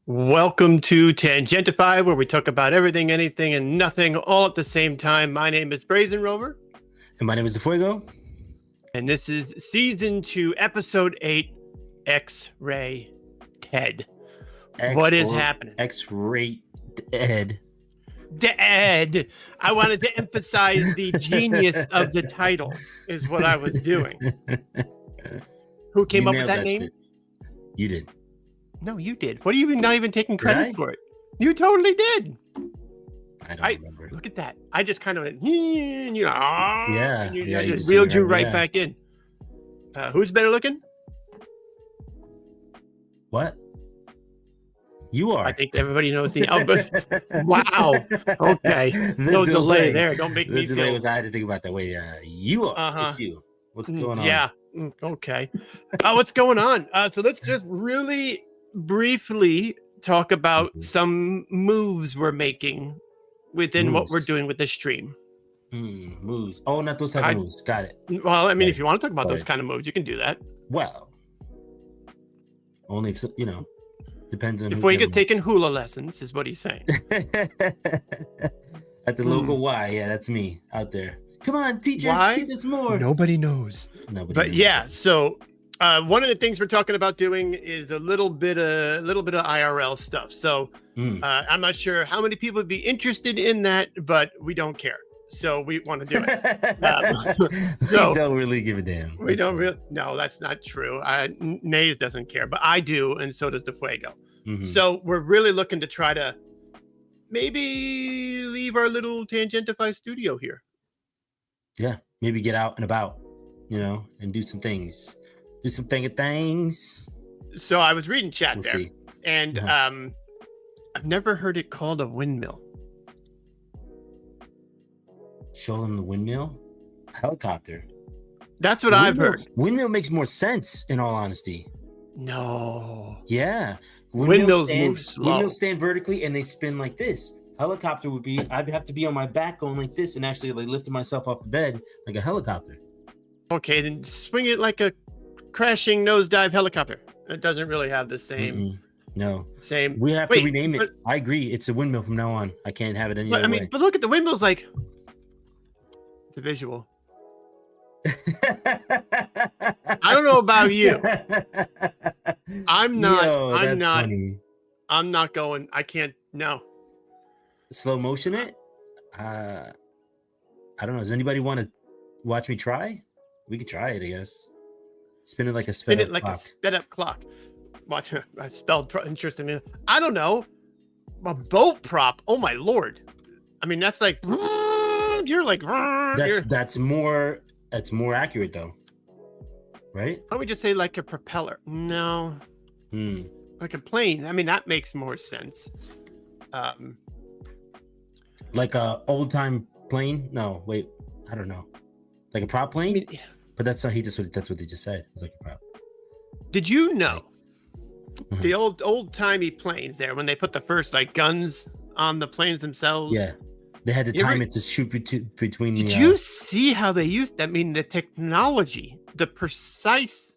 Welcome to Tangentify, where we talk about everything, anything, and nothing all at the same time. My name is Brazen Rover. And my name is DeFuego. And this is Season 2, Episode 8, X-Ray Ted. What is happening? X-Ray Ed. Dead. I wanted to emphasize the genius of the title is what I was doing. Who came up with that name? Shit. You did. No, you did. What are you not even taking credit for it? You totally did. I don't remember. Look at that. I just kind of went, I just reeled you right back in. Who's better looking? What? You are. I think everybody knows the Elvis. Wow. Okay. No delay there. Don't make me feel. I had to think about that way. You are. It's you. What's going on? Yeah. Okay. What's going on? So let's just really briefly talk about some moves we're making within what we're doing with the stream. Moves. Oh, not those type of moves. Got it. Well, I mean, if you want to talk about those kind of moves, you can do that. Well, only if, depends on if we get taking hula lessons, is what he's saying. At the local Y, yeah, that's me out there. Come on, teacher, teach us more. Nobody knows. Yeah, so one of the things we're talking about doing is a little bit of IRL stuff. So I'm not sure how many people would be interested in that, but we don't care. So we want to do it. So we don't really give a damn. We don't really. No, that's not true. Nays doesn't care, but I do, and so does DeFuego. So we're really looking to try to maybe leave our little Tangentify studio here. Yeah, maybe get out and about, and do some things. Do some things. So I was reading chat there, and I've never heard it called a windmill. Show them the windmill? Helicopter. That's what I've heard. Windmill makes more sense, in all honesty. No. Yeah. Windmills move slow. Windmills stand vertically and they spin like this. Helicopter would be, I'd have to be on my back going like this and actually like lifting myself off the bed like a helicopter. Okay, then swing it like a crashing nosedive helicopter. It doesn't really have the same. No. Same. We have to rename it. I agree. It's a windmill from now on. I can't have it any other way. But look at the windmills like the visual. I don't know about you. I'm not going. I can't. No. Slow motion it? I don't know. Does anybody want to watch me try? We could try it, I guess. Spin it like a sped up clock. Watch. I spelled interesting. I don't know. A boat prop. Oh my lord. I mean, that's like you're like. That's more accurate though, right? Why don't we just say like a propeller? No. Like a plane. I mean, that makes more sense. Like a old time plane? No, wait, I don't know. Like a prop plane? But that's not. That's what they just said. It's like a prop. Did you know the old timey planes there when they put the first like guns on the planes themselves? Yeah. They had to time it to shoot between Did you see how they used? I mean, the technology, the precise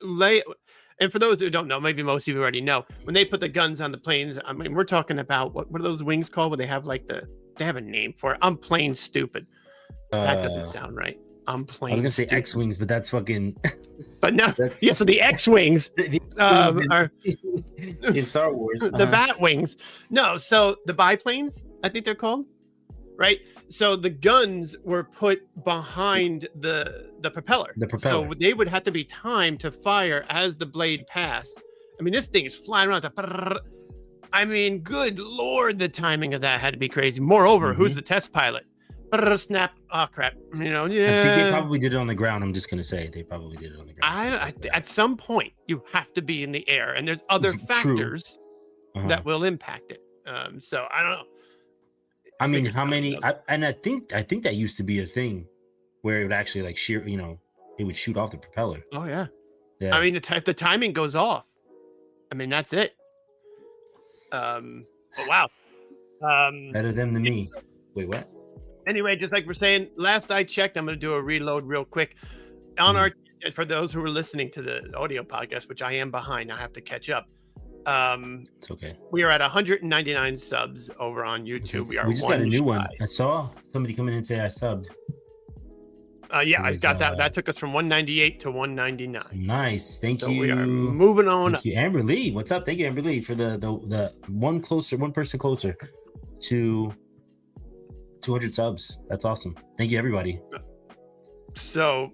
layout. And for those who don't know, maybe most of you already know, when they put the guns on the planes, I mean, we're talking about what are those wings called? Where they have like they have a name for it. I'm plain stupid. That doesn't sound right. I'm plain. I was gonna say X-wings, but that's fucking. But no, yeah. So the X-wings are in Star Wars. The bat wings. No, so the biplanes, I think they're called, right? So the guns were put behind the propeller. The propeller. So they would have to be timed to fire as the blade passed. I mean, this thing is flying around. I mean, good lord, the timing of that had to be crazy. Moreover, who's the test pilot? Snap! Oh crap! Yeah. I think they probably did it on the ground. I'm just gonna say they probably did it on the ground. At some point, you have to be in the air, and there's other factors that will impact it. So I don't know. I mean, how many? I think that used to be a thing where it would actually like shear. It would shoot off the propeller. Oh yeah. I mean, if the timing goes off, I mean that's it. But wow. Better them than me. Wait, what? Anyway, just like we're saying, last I checked, I'm going to do a reload real quick. On our, for those who are listening to the audio podcast, which I am behind, I have to catch up. It's okay. We are at 199 subs over on YouTube. We are We just got a one new one. shy. I saw somebody come in and say I subbed. Yeah, It I was, got that. That took us from 198 to 199. Nice. Thank So you. we are moving on Thank you, Amber Lee. What's up? Thank you, Amber Lee, for the one person closer to 200 subs. That's awesome. Thank you, everybody. So,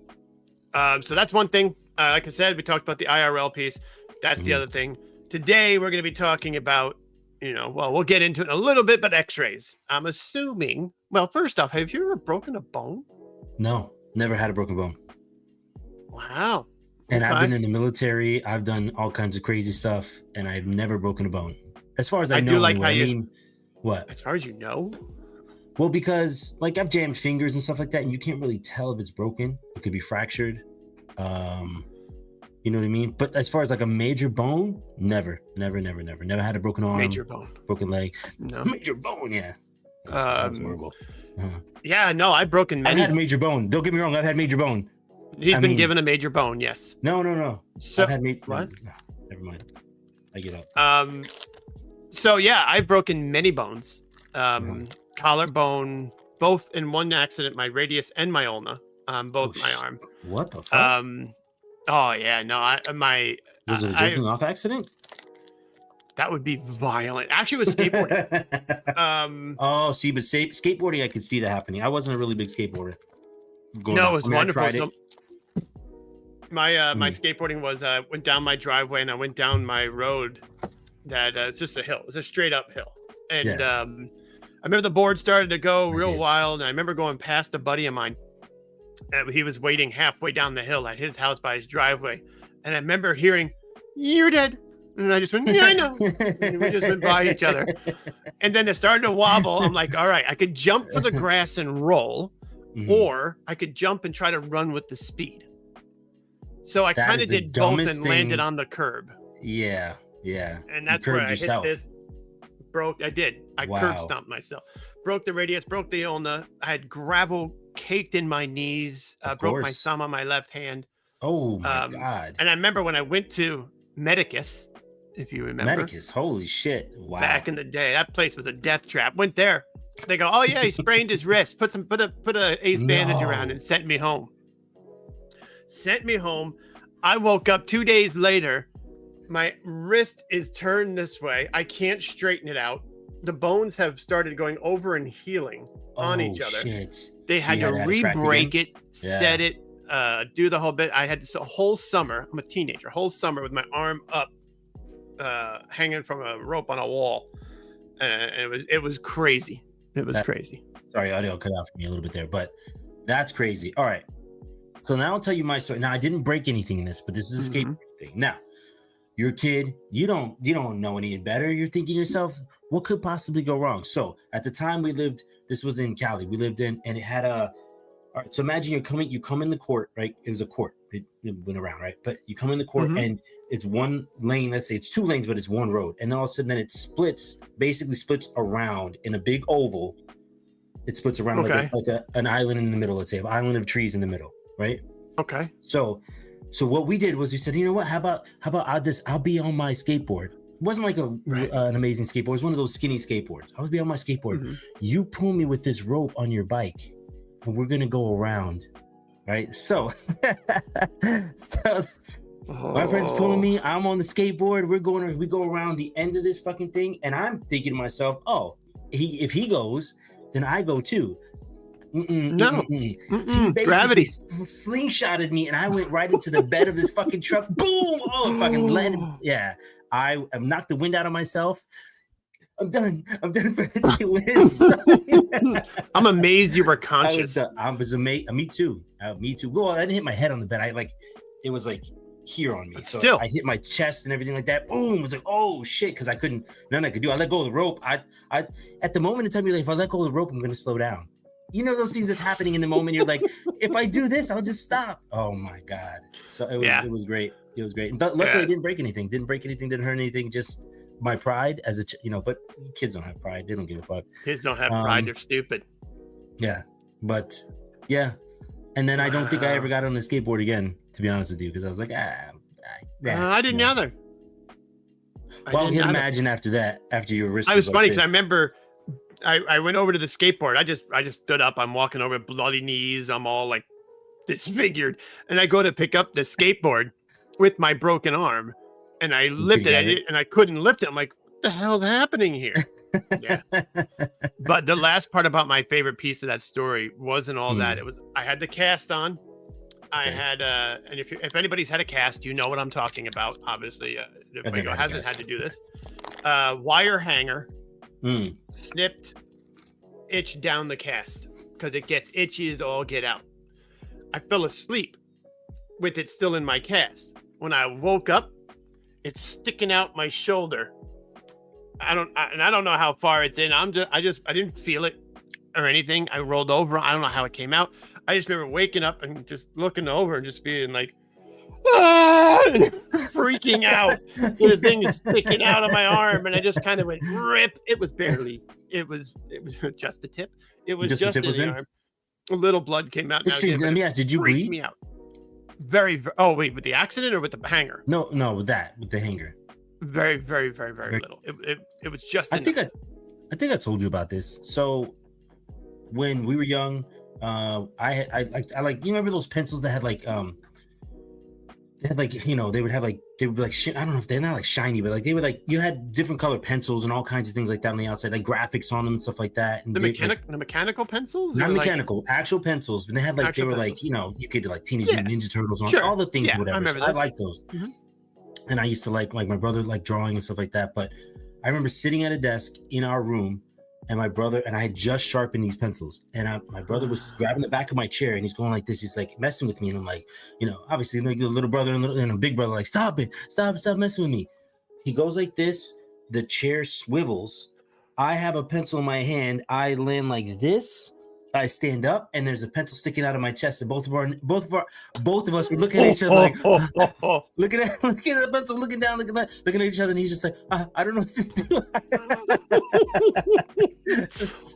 so that's one thing. Like I said, we talked about the IRL piece. That's the Mhm. other thing. Today, we're going to be talking about, well, we'll get into it in a little bit, but X-rays. I'm assuming. Well, first off, have you ever broken a bone? No, never had a broken bone. Wow. And I've Okay. been in the military. I've done all kinds of crazy stuff, and I've never broken a bone. As far as I I know, do like anyway. how you- I mean, what? As far as you know. Well, because like I've jammed fingers and stuff like that, and you can't really tell if it's broken. It could be fractured. You know what I mean? But as far as like a major bone, never had a broken arm, Major bone. broken leg, No. major bone. Yeah, that's horrible. Yeah, no, I've broken I've many. had a major bone. Don't get me wrong. I've had major bone. He's I been mean- given a major bone, yes. No. So, I've had major. what? Never mind. I get up. So yeah, I've broken many bones. Mhm. Collarbone, both in one accident, my radius and my ulna, both Oh, my arm. What the fuck? Oh yeah, no, Was it a jerking off accident? that would be violent. Actually, it was skateboarding. Oh, see, but skateboarding, I could see that happening. I wasn't a really big skateboarder. No, it was wonderful. I tried So it. my skateboarding was went down my driveway and I went down my road that it's just a hill. It's a straight up hill. And I remember the board started to go real did. wild. And I remember going past a buddy of mine. He was waiting halfway down the hill at his house by his driveway. And I remember hearing, "You're dead." And I just went, "Yeah, I know." And we just went by each other. And then it started to wobble. I'm like, all right, I could jump for the grass and roll, Mhm. or I could jump and try to run with the speed. So I That kind is of the did both and dumbest landed thing. on the curb. Yeah. And You that's where curved I yourself. hit this. I did. I curb Wow. stomped myself. Broke the radius, broke the ulna. I had gravel caked in my knees. Of Broke my course. thumb on my left hand. Oh my Um, god. And I remember when I went to Medicus, if you remember. Medicus. Holy shit. Wow. Back in the day, that place was a death trap. Went there. They go, "Oh yeah, he sprained his wrist. Put a ace bandage around No. and sent me home." Sent me home. I woke up 2 days later. My wrist is turned this way. I can't straighten it out. The bones have started going over and healing on each other. Shit. They So had you to had to crack re-break again? it, Yeah. set it, do the whole bit. I had this a whole summer. I'm a teenager. Whole summer with my arm up, hanging from a rope on a wall, and it was crazy. It was crazy. Sorry, audio cut off me a little bit there, but that's crazy. All right. So now I'll tell you my story. Now I didn't break anything in this, but this is a Mhm. skateboarding thing. Now, you're a kid, you don't know any better. You're thinking to yourself, what could possibly go wrong? So at the time this was in Cali. We lived in, and it had all right, so imagine you come in the court, right? It was a court. It went around, right? But you come in the court Mhm. and it's one lane, let's say it's two lanes, but it's one road. And then all of a sudden then it basically splits around in a big oval. It splits around Okay. like an island in the middle, let's say, an island of trees in the middle, right? Okay. So what we did was we said, you know what? How about I'll be on my skateboard. It wasn't like Right. an amazing skateboard. It was one of those skinny skateboards. I was be on my skateboard. Mhm. You pull me with this rope on your bike, and we're gonna go around, right? So, my friend's pulling me. I'm on the skateboard. We go around the end of this fucking thing, and I'm thinking to myself, oh, if he goes, then I go too. No. He Mm-mm. basically Gravity. slingshotted me, and I went right into the bed of this fucking truck. Boom! Oh, it fucking landed. Yeah, I knocked the wind out of myself. I'm done. Francie wins. I'm amazed you were I conscious. was amazed. Me too. Me too. Well, I didn't hit my head on the bed. It was like here on me. So Still. I hit my chest and everything like that. Boom! It was like, oh shit, because I couldn't. Nothing I could do. I let go of the rope. I at the moment in time, you're like, if I let go of the rope, I'm gonna slow down. You know those things that's happening in the moment. You're like, if I do this, I'll just stop. Oh my god! So it was great. It was great. And luckily, I didn't break anything. Didn't hurt anything. Just my pride as a but kids don't have pride. They don't give a fuck. Kids don't have pride. They're stupid. Yeah, but yeah. And then I don't think I ever got on the skateboard again, to be honest with you, because I was like, I didn't either. Well, I can didn't have it. imagine after that, after your wrist. I was like funny because this. I remember I went over to the skateboard. I just stood up. I'm walking over with bloody knees. I'm all like disfigured, and I go to pick up the skateboard with my broken arm, and I lifted get it, and I couldn't lift it. I'm like, what the hell's happening here? Yeah. But the last part about my favorite piece of that story wasn't all that. It was I had the cast on. I had and if anybody's had a cast, you know what I'm talking about. Obviously, if anybody hasn't had to do this, wire hanger, snipped, itch down the cast because it gets itchy as all get out. I fell asleep with it still in my cast. When I woke up, it's sticking out my shoulder. I don't know how far it's in. I didn't feel it or anything. I rolled over. I don't know how it came out. I just remember waking up and just looking over and just being like, freaking out. So the thing is sticking out of my arm, and I just kind of went rip. It was just the tip. It was just in the arm. A little blood came out. Let me ask, did you bleed? Me out. Very. Oh wait, with the accident or with the hanger? No, with the hanger. Very, very, very, very little. It was just. I think I told you about this. So when we were young, I like, you remember those pencils that had like they had like, you know, they would be like shit. I don't know if they're not like shiny, but like they were like, you had different colored pencils and all kinds of things like that on the outside, like graphics on them and stuff like that. And the mechanical pencils, not mechanical, actual pencils. But they had like, they were pencils. Like, you know, you could like Teenage Mutant Ninja Turtles on all the things, whatever. I like those. Mm-hmm. And I used to like my brother like drawing and stuff like that. But I remember sitting at a desk in our room, and my brother and I had just sharpened these pencils, and my brother was grabbing the back of my chair, and he's going like this. He's like messing with me, and I'm like, you know, obviously like the little brother and a big brother, like, stop messing with me. He goes like this. The chair swivels. I have a pencil in my hand. I land like this. I stand up, and there's a pencil sticking out of my chest, and both of us were looking at each other like, looking at the pencil, looking down, looking at each other, and he's just like, I don't know what to do.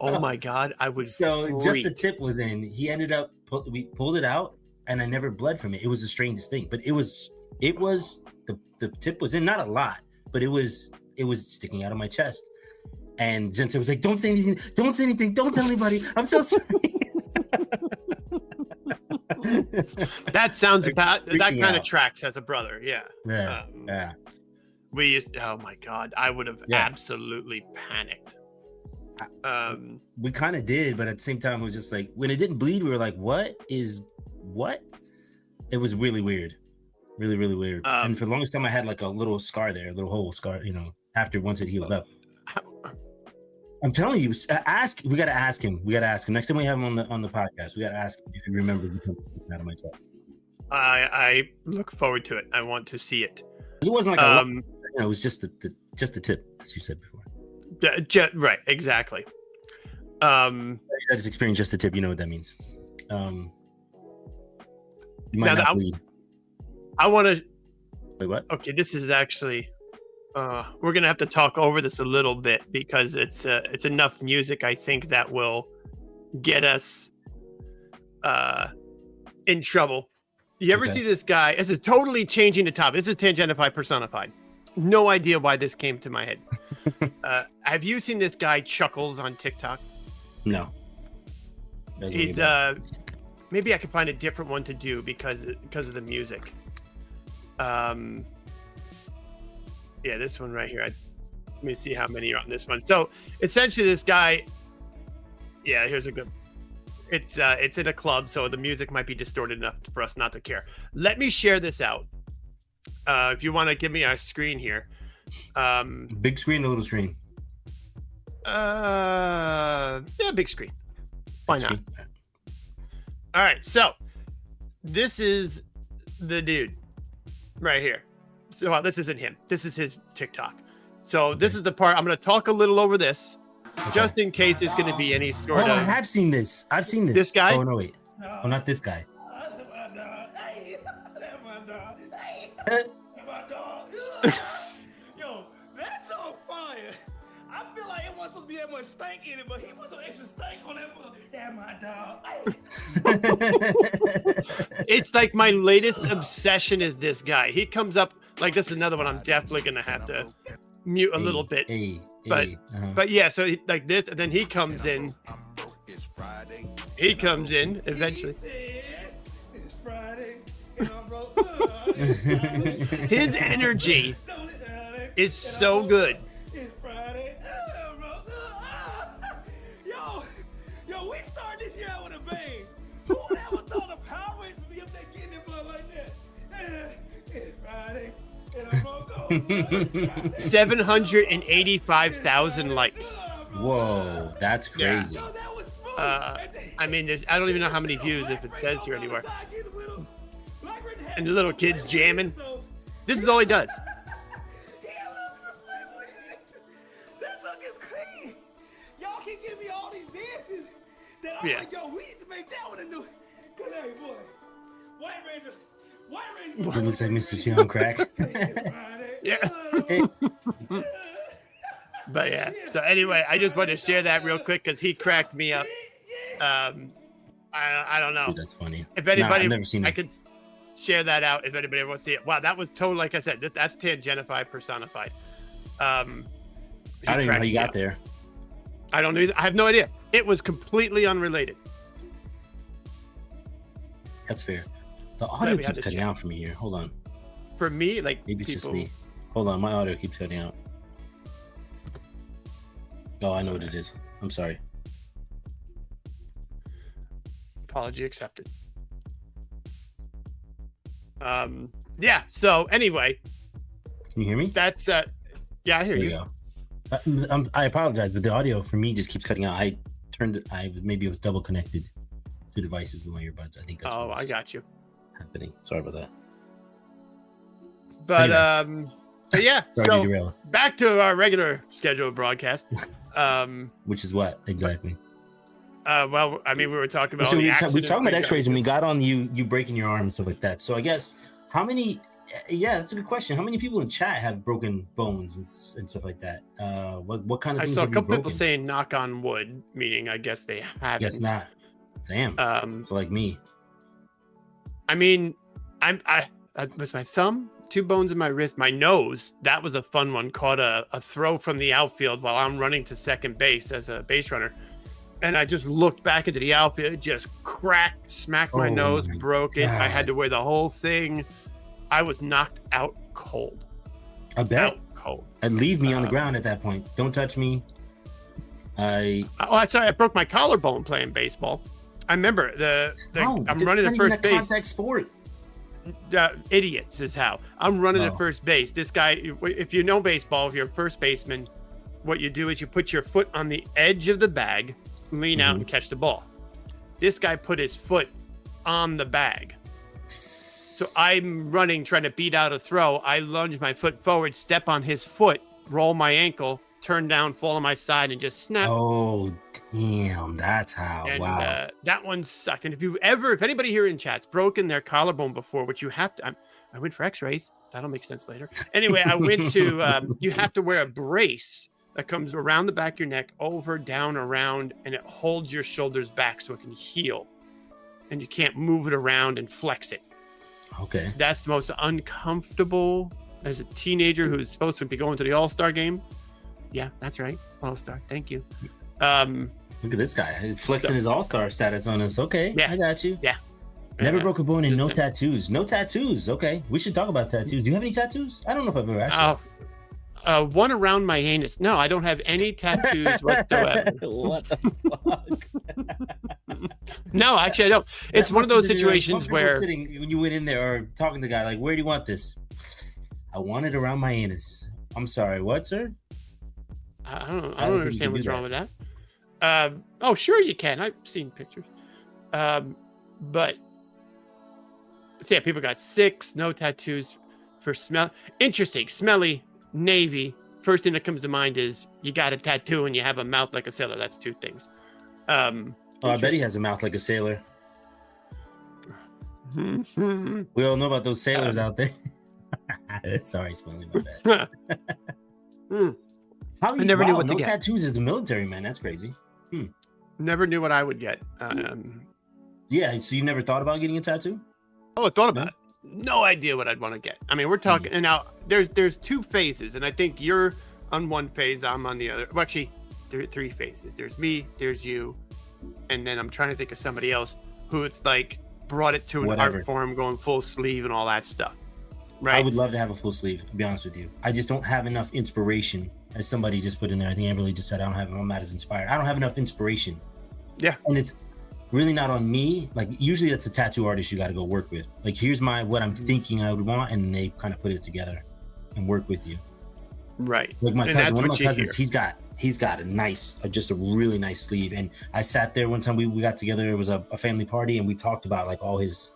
Oh my god, I was so just the tip was in. He ended up we pulled it out, and I never bled from it. It was the strangest thing, but it was the tip was in, not a lot, but it was sticking out of my chest. And Jensen was like, don't say anything, don't tell anybody. I'm so sorry. That sounds about that kind of tracks as a brother. Yeah. Yeah. We used oh my god, I would have absolutely panicked. We kind of did, but at the same time, it was just like when it didn't bleed, we were like, what? It was really weird. Really, really weird. And for the longest time I had like a little scar there, a little hole scar, you know, after once it healed up. I'm telling you, we gotta ask him. Next time we have him on the podcast, we gotta ask him if he remembers the out of my chest. I look forward to it. I want to see it. It wasn't like it was just the tip, as you said before. Right, exactly. I just experienced just the tip. You know what that means. You might not bleed. I want to. Wait, what? Okay, this is actually. We're gonna have to talk over this a little bit because it's enough music, I think, that will get us in trouble. You ever see this guy? It's a totally changing the topic. This is Tangentify personified. No idea why this came to my head. Have you seen this guy Chuckles on TikTok? No. He's maybe I could find a different one to do because of the music. Yeah, this one right here. Let me see how many are on this one. So essentially this guy, here's a good, it's in a club, so the music might be distorted enough for us not to care. Let me share this out. If you want to give me a screen here. Big screen or little screen? Big screen. Why not? All right, so this is the dude right here. So this isn't him. This is his TikTok. So this is the part I'm going to talk a little over this, just in case it's going to be any sort of. I have seen this. I've seen this. This guy? Oh no, wait. Oh, not this guy. Yo, that's on fire. I feel like it wasn't supposed to be that much stank in it, but he was some extra stank on that. That's my dog. It's like my latest obsession is this guy. He comes up like this is another one I'm definitely gonna have to mute a little bit. But- But yeah, so like this, and then he comes in. He comes in eventually. It's Friday, and I'm broke. His energy is so good. It's Friday. Yo, we started this year out with a bang. Who would ever thought the Power Rangers would be up there getting their blood like that? It's Friday, and I'm broke. 785,000 likes. Whoa, that's Yeah. crazy. Yo, that was smooth. I mean, I don't even know how many views if it says here anywhere. And the little kids jamming. This is all he does. That look is clean. Y'all can give me all these dances. That I'm Yeah. like, yo, we need to make that one a new. Cause hey, boy, White Ranger. It looks like Mr. T on crack. Yeah. Hey, But yeah. So anyway, I just wanted to share that real quick because he cracked me up. I don't know dude, that's funny. if Nah, anybody. I've never seen I it. could share that out if anybody wants to see it. Wow, that was total. Like I said, that's Tangenify personified. He I don't even know how cracked you me got up. there. I don't know. I have no idea. It was completely unrelated. That's fair. The audio we had keeps to cutting check. out for me here. Hold on. For me, like Maybe it's just people, me. Hold on, my audio keeps cutting out. Oh, I know what it is. I'm sorry. apology accepted. Yeah. So anyway, Can you hear me? that's yeah, I hear There you. you go. I apologize, but the audio for me just keeps cutting out. Maybe it was double connected to devices with my earbuds. I think that's Oh, what's I got you. happening. Sorry about that. But Anyway. but yeah. Sorry to So derail. back to our regular scheduled broadcast. Which is what exactly? Well, I mean, we were talking about So all the we were accidents talking about we X-rays, got and we got on you breaking your arm and stuff like that. So I guess how many? Yeah, that's a good question. How many people in chat have broken bones and stuff like that? What kind of I things saw a have you couple people broken? saying "knock on wood," meaning I guess they haven't. Guess not. Damn. So like me. I mean, I was my thumb, 2 bones in my wrist, my nose. That was a fun one. Caught a throw from the outfield while I'm running to second base as a base runner, and I just looked back into the outfield, it just cracked, smacked my Oh nose, my broke it. I had God. to wear the whole thing. I was knocked out cold. I bet. Out cold. And leave me on the Uh, ground at that point. Don't touch me. Oh, I'm sorry. I broke my collarbone playing baseball. I remember I'm that's running not to even first a base. contact sport. Idiots is how I'm running Oh. to first base. This guy, if you know baseball, if you're a first baseman, what you do is you put your foot on the edge of the bag, lean out Mhm. and catch the ball. This guy put his foot on the bag. So I'm running, trying to beat out a throw. I lunge my foot forward, step on his foot, roll my ankle, turn down, fall on my side, and just snap. Oh, damn. That's how. And Wow. that one sucked. And if anybody here in chat's broken their collarbone before, which you have to, I went for X-rays. That'll make sense later. Anyway, I went to. You have to wear a brace that comes around the back of your neck, over, down, around, and it holds your shoulders back so it can heal. And you can't move it around and flex it. Okay. That's the most uncomfortable as a teenager who's supposed to be going to the All-Star game. Yeah, that's right. All-Star. Thank you. Look at this guy flexing his all-star status on us. Okay. Yeah. I got you. Yeah. Never broke a bone and Just no a- tattoos. No tattoos. Okay. We should talk about tattoos. Do you have any tattoos? I don't know if I've ever asked you. One around my anus. No, I don't have any tattoos whatsoever. What the fuck? No, actually, I don't. It's That one of must those have been, like, situations comfortable where sitting when you went in there or talking to the guy, like, where do you want this? I want it around my anus. I'm sorry, what, sir? I don't I don't think you understand can what's do wrong with that. Oh, sure you can. I've seen pictures. But so yeah, people got 6, no tattoos for smell. Interesting, smelly, Navy. First thing that comes to mind is you got a tattoo and you have a mouth like a sailor. That's 2 things. Oh, I bet he has a mouth like a sailor. interesting. We all know about those sailors out there. Sorry, Smelly, my bad. How I never knew what to no get. tattoos as the military, man. That's crazy. Never knew what I would get. Yeah, so you never thought about getting a tattoo? Oh, I thought about it. No idea what I'd want to get. I mean, we're talking, and now there's 2 phases, and I think you're on one phase, I'm on the other. Well, actually, there are three phases. There's me, there's you, and then I'm trying to think of somebody else who it's like brought it to an Whatever. art form, going full sleeve and all that stuff. I Right? would love to have a full sleeve, to be honest with you. I just don't have enough inspiration, as somebody just put in there. I think Amberly just said, I'm not as inspired. I don't have enough inspiration. Yeah. And it's really not on me. Like, usually that's a tattoo artist you got to go work with. Like, here's what I'm thinking I would want, and they kind of put it together and work with you. Right. Like my And cousin, that's one of my what you cousins, hear. he's got a nice, just a really nice sleeve. And I sat there one time, we got together, it was a family party, and we talked about like all his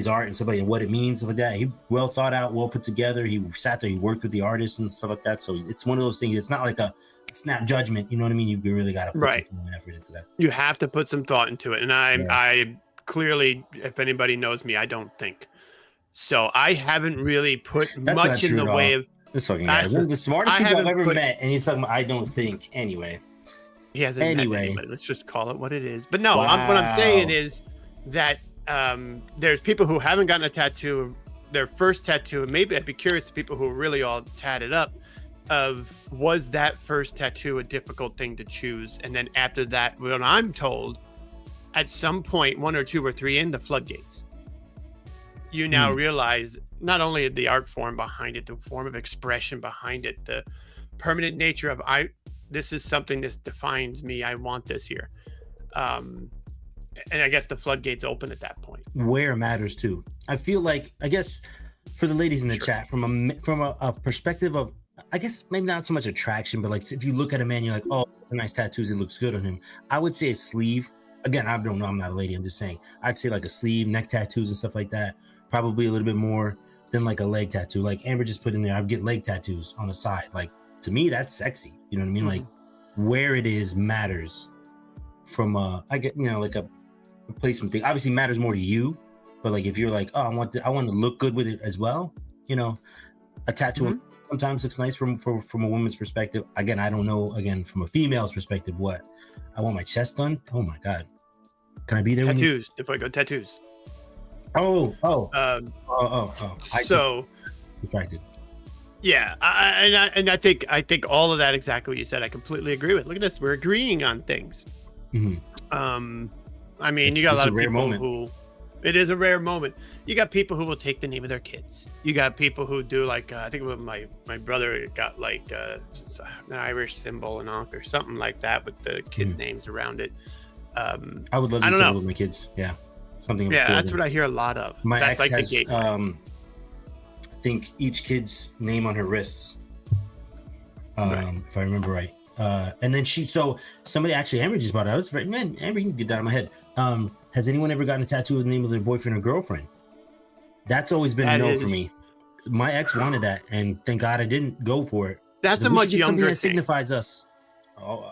art and stuff like that, and what it means, stuff like that. He well thought out, well put together. He sat there, he worked with the artists and stuff like that. So it's one of those things. It's not like a snap judgment. You know what I mean? You really got to put Right. some time and effort into that. You have to put some thought into it. And Yeah. I clearly, if anybody knows me, I don't think. So I haven't really put That's not much in true the at way all. of. This fucking guy, one of the smartest I people I've haven't ever put- met, and he's talking about I don't think. Anyway, He hasn't met Anyway. anybody. Let's just call it what it is. But no, what I'm saying Wow. is that there's people who haven't gotten a tattoo, their first tattoo, and maybe I'd be curious to people who are really all tatted up, of was that first tattoo a difficult thing to choose? And then after that, when I'm told, at some point, 1 or 2 or 3 in the floodgates, you now realize not only the art form behind it, the form of expression behind it, the permanent nature of this is something that defines me. I want this here. And I guess the floodgates open at that point. where matters too. I feel like, I guess, for the ladies in the Sure. chat, from a perspective of, I guess maybe not so much attraction, but like if you look at a man, you're like, oh, it's a nice tattoos, it looks good on him. I would say a sleeve. Again, I don't know, I'm not a lady, I'm just saying. I'd say like a sleeve, neck tattoos and stuff like that. Probably a little bit more than like a leg tattoo. Like Amber just put in there, I'd get leg tattoos on the side. Like, to me, that's sexy. You know what I mean? Like, where it is matters. From I get, like a placement thing. Obviously matters more to you, but like if you're like, oh, I want to look good with it as well. A tattoo sometimes looks nice from a woman's perspective. Again, I don't know. Again, from a female's perspective, what I want my chest done. Oh my god, can I be there? Tattoos. If I go tattoos. Oh. So Distracted. yeah, I think all of that exactly what you said. I completely agree with. Look at this. We're agreeing on things. Mhm. I mean, you got a lot of people who. It is a rare moment. You got people who will take the name of their kids. You got people who do like I think with my brother got like an Irish symbol and or something like that with the kids' names around it. I would love to I do don't know. with my kids. Yeah, something. Yeah, that's what I hear a lot of. My That's ex like has, the gateway. I think each kid's name on her wrists, Right. if I remember right. And then somebody actually, Amber just brought it. I was right, man, Amber, you can get that on my head. Has anyone ever gotten a tattoo with the name of their boyfriend or girlfriend? That's always been a no for me. My ex wanted that, and thank God I didn't go for it. That's So a we should much get something younger that thing. signifies us.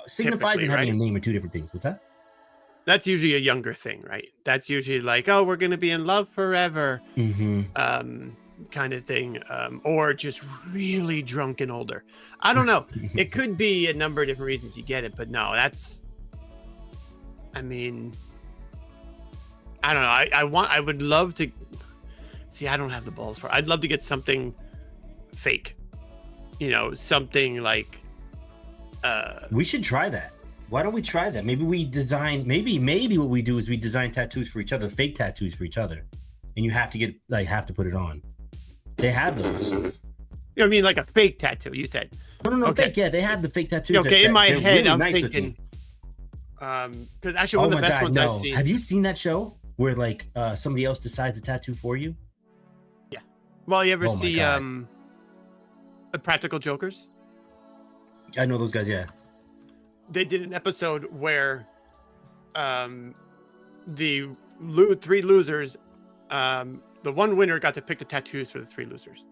Signifies Typically, and having right? a name are two different things. What's that? That's usually a younger thing, right? That's usually like, oh, we're gonna be in love forever, kind of thing, or just really drunk and older. I don't know. It could be a number of different reasons you get it, but no, that's. I mean, I don't know. I would love to. See, I don't have the balls for it. I'd love to get something fake, something like. We should try that. Why don't we try that? Maybe we design. Maybe what we do is we design tattoos for each other, fake tattoos for each other, and you have to put it on. They have those. I mean, like a fake tattoo. You said. No, Okay. fake. Yeah, they have the fake tattoos. Okay, in my they're head, really I'm nice thinking. looking. Because actually, one of the best ones I've seen. Have you seen that show where like somebody else decides a tattoo for you? Well, you ever Oh my see God. the Practical Jokers? I know those guys. Yeah. They did an episode where the 3 losers, the one winner got to pick the tattoos for the 3 losers.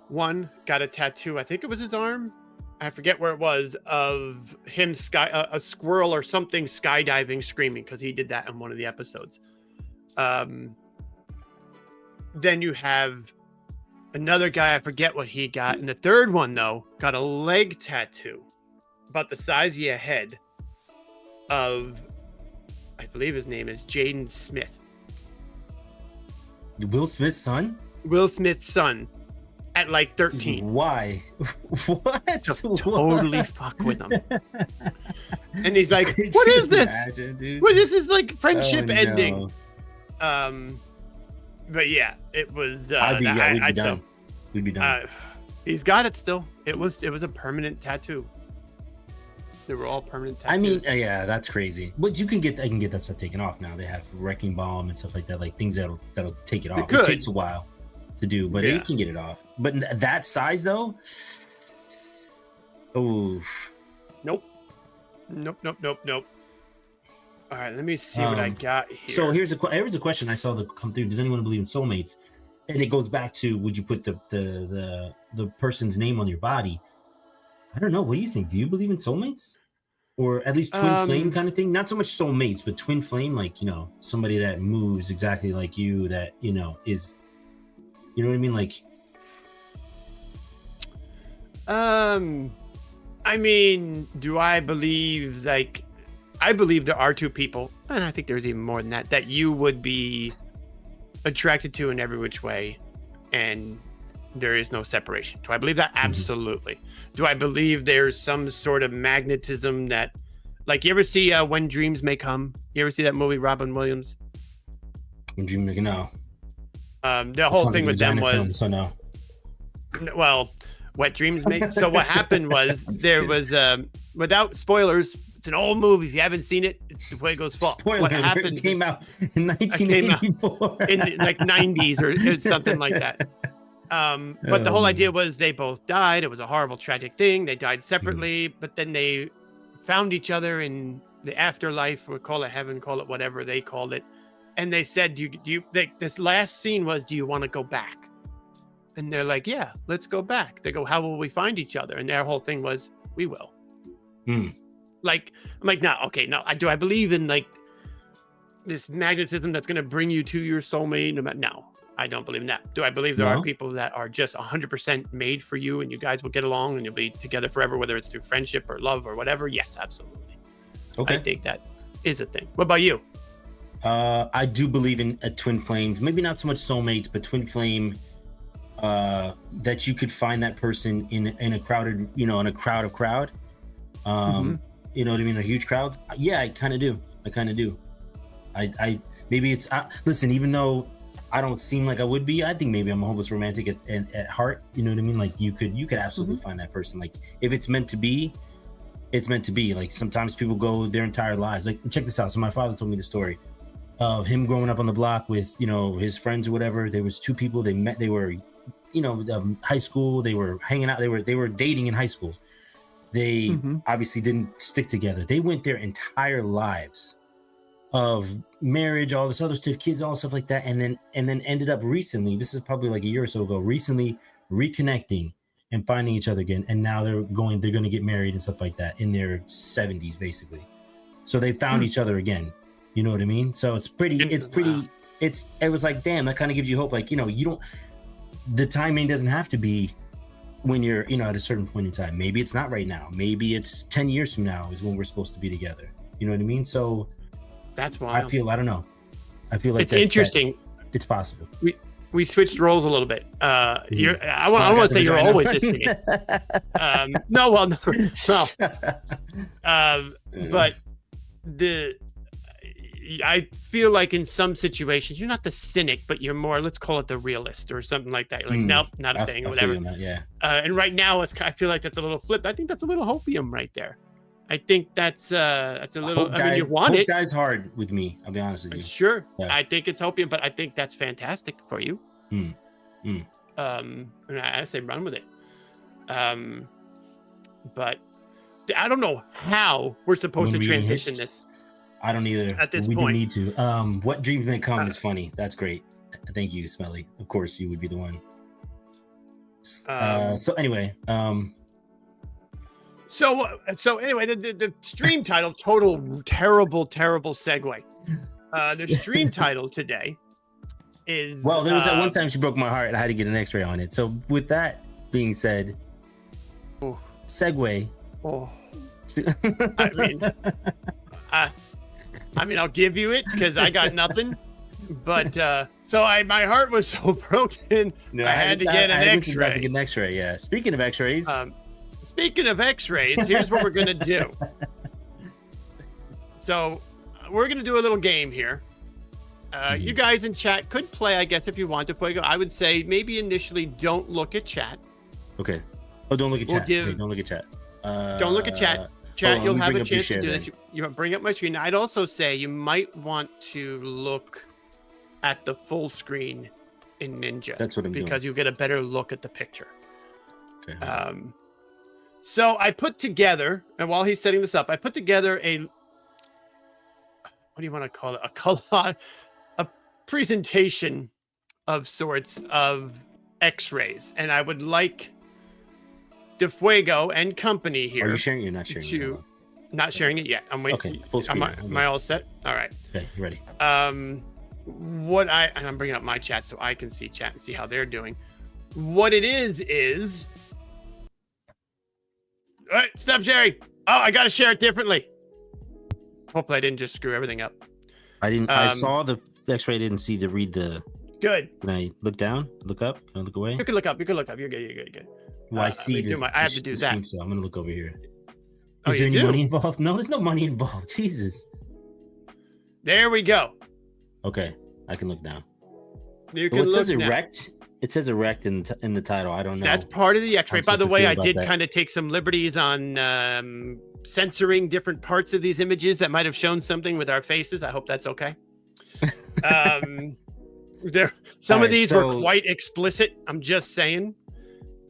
One got a tattoo, I think it was his arm, I forget where it was, of him a squirrel or something skydiving screaming, because he did that in one of the episodes. Then you have another guy, I forget what he got, and the third one though got a leg tattoo about the size of your head of, I believe his name is Jaden Smith, Will Smith's son. Will Smith's son. at like 13 Why? What? to totally fuck with him. And he's like, Could "What you is this? imagine, dude? What is this like friendship Oh, ending?" no. But yeah, it was. We'd be done. We'd be done. He's got it still. It was a permanent tattoo. They were all permanent tattoos. I mean, yeah, that's crazy. But I can get that stuff taken off now. They have wrecking balm and stuff like that, like things that'll take it off. It takes a while to do, but you can get it off. But that size though, oh, nope. All right, let me see what I got here. So here's a question I saw that come through. Does anyone believe in soulmates? And it goes back to, would you put the person's name on your body? I don't know. What do you think? Do you believe in soulmates? Or at least twin flame kind of thing? Not so much soulmates, but twin flame, like, you know, somebody that moves exactly like you, that, you know, is, you know what I mean? Like, I mean, do I believe, like, I believe there are two people, and I think there's even more than that you would be attracted to in every which way, and there is no separation. Do I believe that? Absolutely. Do I believe there's some sort of magnetism that, like, you ever see When Dreams May Come? You ever see that movie, Robin Williams? When Dreams May Come, no. The whole thing with them was, film, so no. Well, Wet Dreams May. So what happened was there was, without spoilers, it's an old movie. If you haven't seen it, it's the way it goes fall. Spoiler, What happened? It came out in 1984. In like 90s or something like that. But the whole idea was they both died. It was a horrible, tragic thing. They died separately, but then they found each other in the afterlife, or call it heaven, call it whatever they called it. And they said, this last scene was, do you want to go back? And they're like, yeah, let's go back. They go, how will we find each other? And their whole thing was, we will. Like, I'm like, no, okay, no. Do I believe in like this magnetism that's going to bring you to your soulmate? No, I don't believe in that. Do I believe there are people that are just 100% made for you and you guys will get along and you'll be together forever, whether it's through friendship or love or whatever? Yes, absolutely. Okay. I think that is a thing. What about you? I do believe in twin flames. Maybe not so much soulmates, but twin flame. That you could find that person in a crowded, you know, in a crowd. You know what I mean? A huge crowd. Yeah, I kind of do. I maybe it's listen. Even though I don't seem like I would be, I think maybe I'm a hopeless romantic at heart. You know what I mean? Like you could absolutely find that person. Like if it's meant to be, it's meant to be. Like sometimes people go their entire lives. Like check this out. So my father told me the story of him growing up on the block with, you know, his friends or whatever. There was two people they met. They were, you know, high school. They were hanging out. They were dating in high school. They obviously didn't stick together. They went their entire lives of marriage, all this other stuff, kids, all stuff like that, and then ended up recently. This is probably like a year or so ago. Recently, reconnecting and finding each other again, and now they're going to get married and stuff like that in their 70s, basically. So they found each other again. You know what I mean? So it's pretty. It was like, damn, that kind of gives you hope. Like, you know, you don't. The timing doesn't have to be when you're, you know, at a certain point in time. Maybe it's not right now. Maybe it's 10 years from now is when we're supposed to be together. You know what I mean? So that's why I don't know. I feel like it's interesting. It's possible. We switched roles a little bit. I want to say you're always this to me. No. But I feel like in some situations you're not the cynic, but you're more, let's call it the realist or something like that. You're like, nope, not a thing, or whatever. Yeah. And right now I feel like that's a little flip. I think that's a little hopium right there. I think that's a little. I mean, you want hope it. Dies hard with me. I'll be honest with you. Sure, yeah. I think it's hopium, but I think that's fantastic for you. And I say run with it. But I don't know how we're supposed to transition this. I don't either. At this point. We do need to. What Dreams May Come is funny. That's great. Thank you, Smelly. Of course, you would be the one. So anyway. So anyway, the stream title, total terrible segue. The stream title today is. Well, there was that one time she broke my heart and I had to get an X-ray on it. So with that being said, segue. I mean, I'll give you it because I got nothing. But so my heart was so broken. No, I had to get an I to get X-ray. an X-ray. Yeah. Speaking of X-rays, Speaking of X-rays, here's what we're gonna do. So we're gonna do a little game here. You guys in chat could play, I guess, if you want to play. I would say maybe initially don't look at chat. okay. Oh, don't look at We'll chat. give- Okay, don't look at chat. Don't look at chat. Chat, on, you'll let me have bring a up your chance to share do then. this. You bring up my screen. I'd also say you might want to look at the full screen in Ninja. That's what I'm doing. because you get a better look at the picture. Okay. So I put together, and while he's setting this up, I put together a, what do you want to call it? A presentation of sorts of X-rays, and I would like DeFuego and company here. Are you sharing? You're not sharing. to not sharing it yet. I'm waiting. Okay, full screen. Am I all set? All right. Okay, you ready? And I'm bringing up my chat so I can see chat and see how they're doing. What it is all right, stop sharing. Oh, I gotta share it differently. Hopefully I didn't just screw everything up. I didn't. I saw the X-ray. Didn't see the read the. Good. Can I look down? Look up? Can I look away? You can look up. You're good. You're good. Well, I let see me do this. I have to do this that. screen, so I'm gonna look over here. Oh, Is there you any do? money involved? No, there's no money involved. Jesus. There we go. Okay, I can look now. You Well, can it says look now. erect. It says erect in the title. I don't know. That's part of the X-ray. I'm By the supposed to way, feel I about did that. kind of take some liberties on censoring different parts of these images that might have shown something with our faces. I hope that's okay. Some All of right, these were so- quite explicit. I'm just saying.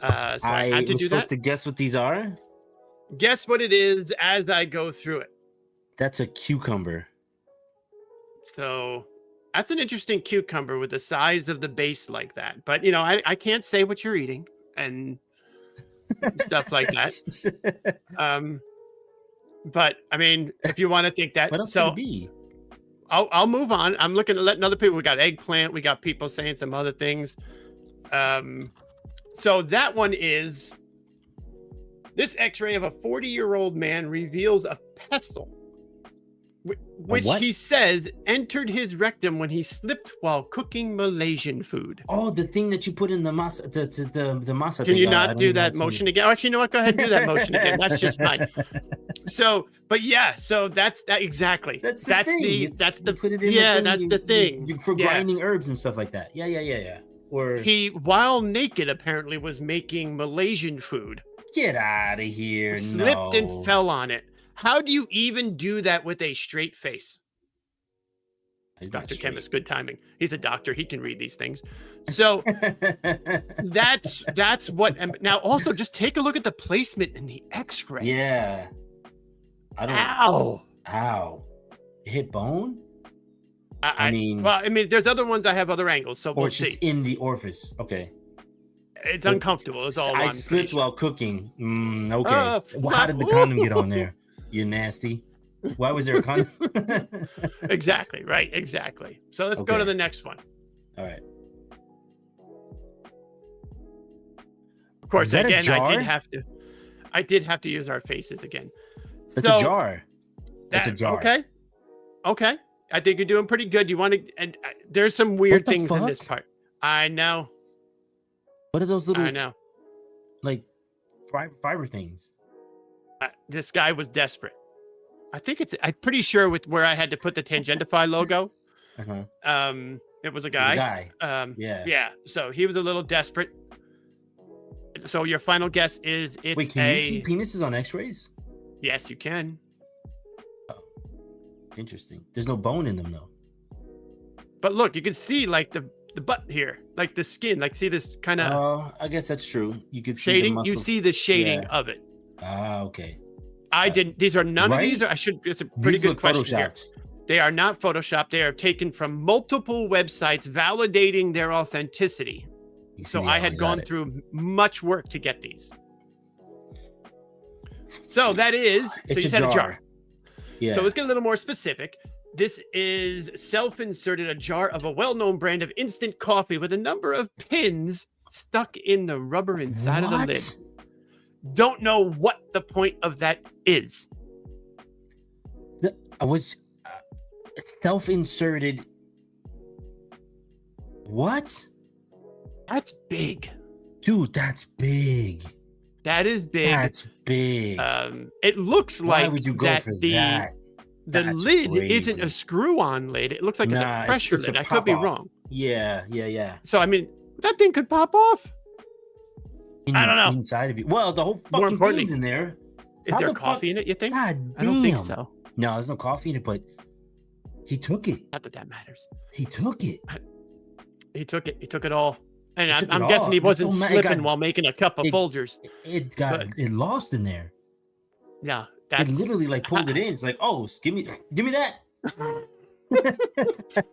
So I I had to was do supposed that. to guess what these are. Guess what it is as I go through it. That's a cucumber. So that's an interesting cucumber with the size of the base like that. But you know, I can't say what you're eating and stuff like that. But I mean, if you want to think that, What else so could it be? I'll move on. I'm looking at letting other people. We got eggplant. We got people saying some other things. So that one is this X-ray of a 40-year-old man reveals a pestle, which what? he says entered his rectum when he slipped while cooking Malaysian food. Oh, the thing that you put in the masa. The masa. Can thing. you I not don't do even know that what's in motion it. again? Oh, actually, you know what? Go ahead and do that motion again. That's just fine. So, but yeah, so that's that exactly. That's the thing. You put it in yeah, the thing, that's the thing. for Yeah. grinding herbs and stuff like that. Yeah. Or He, while naked, apparently was making Malaysian food. get out of here. Slipped no. and fell on it. How do you even do that with a straight face? He's not Dr. straight. Chemist, good timing. He's a doctor. He can read these things. So that's what. And now also just take a look at the placement in the X-ray. Yeah. I don't. Ow. Ow. It hit bone? I mean- well, I mean, there's other ones. I have other angles, so Or we'll it's see. just in the orifice. Okay. It's uncomfortable. It's all I I'm slipped pretty while cooking. Okay. Well, how not- did the condom get on there? You nasty. Why was there a condom? sure. Exactly. Right. Exactly. So let's go to Okay. the next one. All right. Of course, Is that a again, jar? I did have to use our faces again. That's So, a jar. That's a jar. Okay. I think you're doing pretty good. You want to, and there's some weird the things in this fuck? part. I know. What are those little I know. like fiber things? This guy was desperate. I'm pretty sure with where I had to put the Tangentify logo. Uh-huh. It was a There's guy. a guy. Yeah. Yeah. So he was a little desperate. So your final guess is it's Wait, can you see penises on X-rays? Yes, you can. Interesting. There's no bone in them though. But look, you can see like the butt here, like the skin, like see this kind of Oh, I guess that's true. You could see the shading. You muscle. see the shading Yeah. of it. Ah, okay. I didn't. These are none Right? of these. It's a pretty These good look question here. photoshopped. They are not photoshopped. They are taken from multiple websites, validating their authenticity. You So see, I yeah, had got gone it. through much work to get these. So that is. So It's you a said a jar. jar. Yeah. So let's get a little more specific. This is self-inserted a jar of a well-known brand of instant coffee with a number of pins stuck in the rubber inside of the lid. Don't know what the point of that is. I was self-inserted What? That's big. Dude, that's big. That is big. That's big. It looks Why like would you go that for the that? the That's lid crazy. isn't a screw-on lid. It looks like Nah, a it's- pressure it's a lid. I could be pop-off. wrong. Yeah. So I mean, that thing could pop off. I don't know. Inside of you. Well, the whole More fucking importantly, thing's in there. Is How there the coffee fuck- in it? You think? God I damn. don't think so. No, there's no coffee in it, but he took it. Not that that matters. He took it. He took it. He took it all. And He took I'm it guessing all. he It's wasn't so mad- it slipping got- while making a cup of it- Folgers. It lost in there. Yeah, It that's literally like pulled it in. It's like, oh, give me that.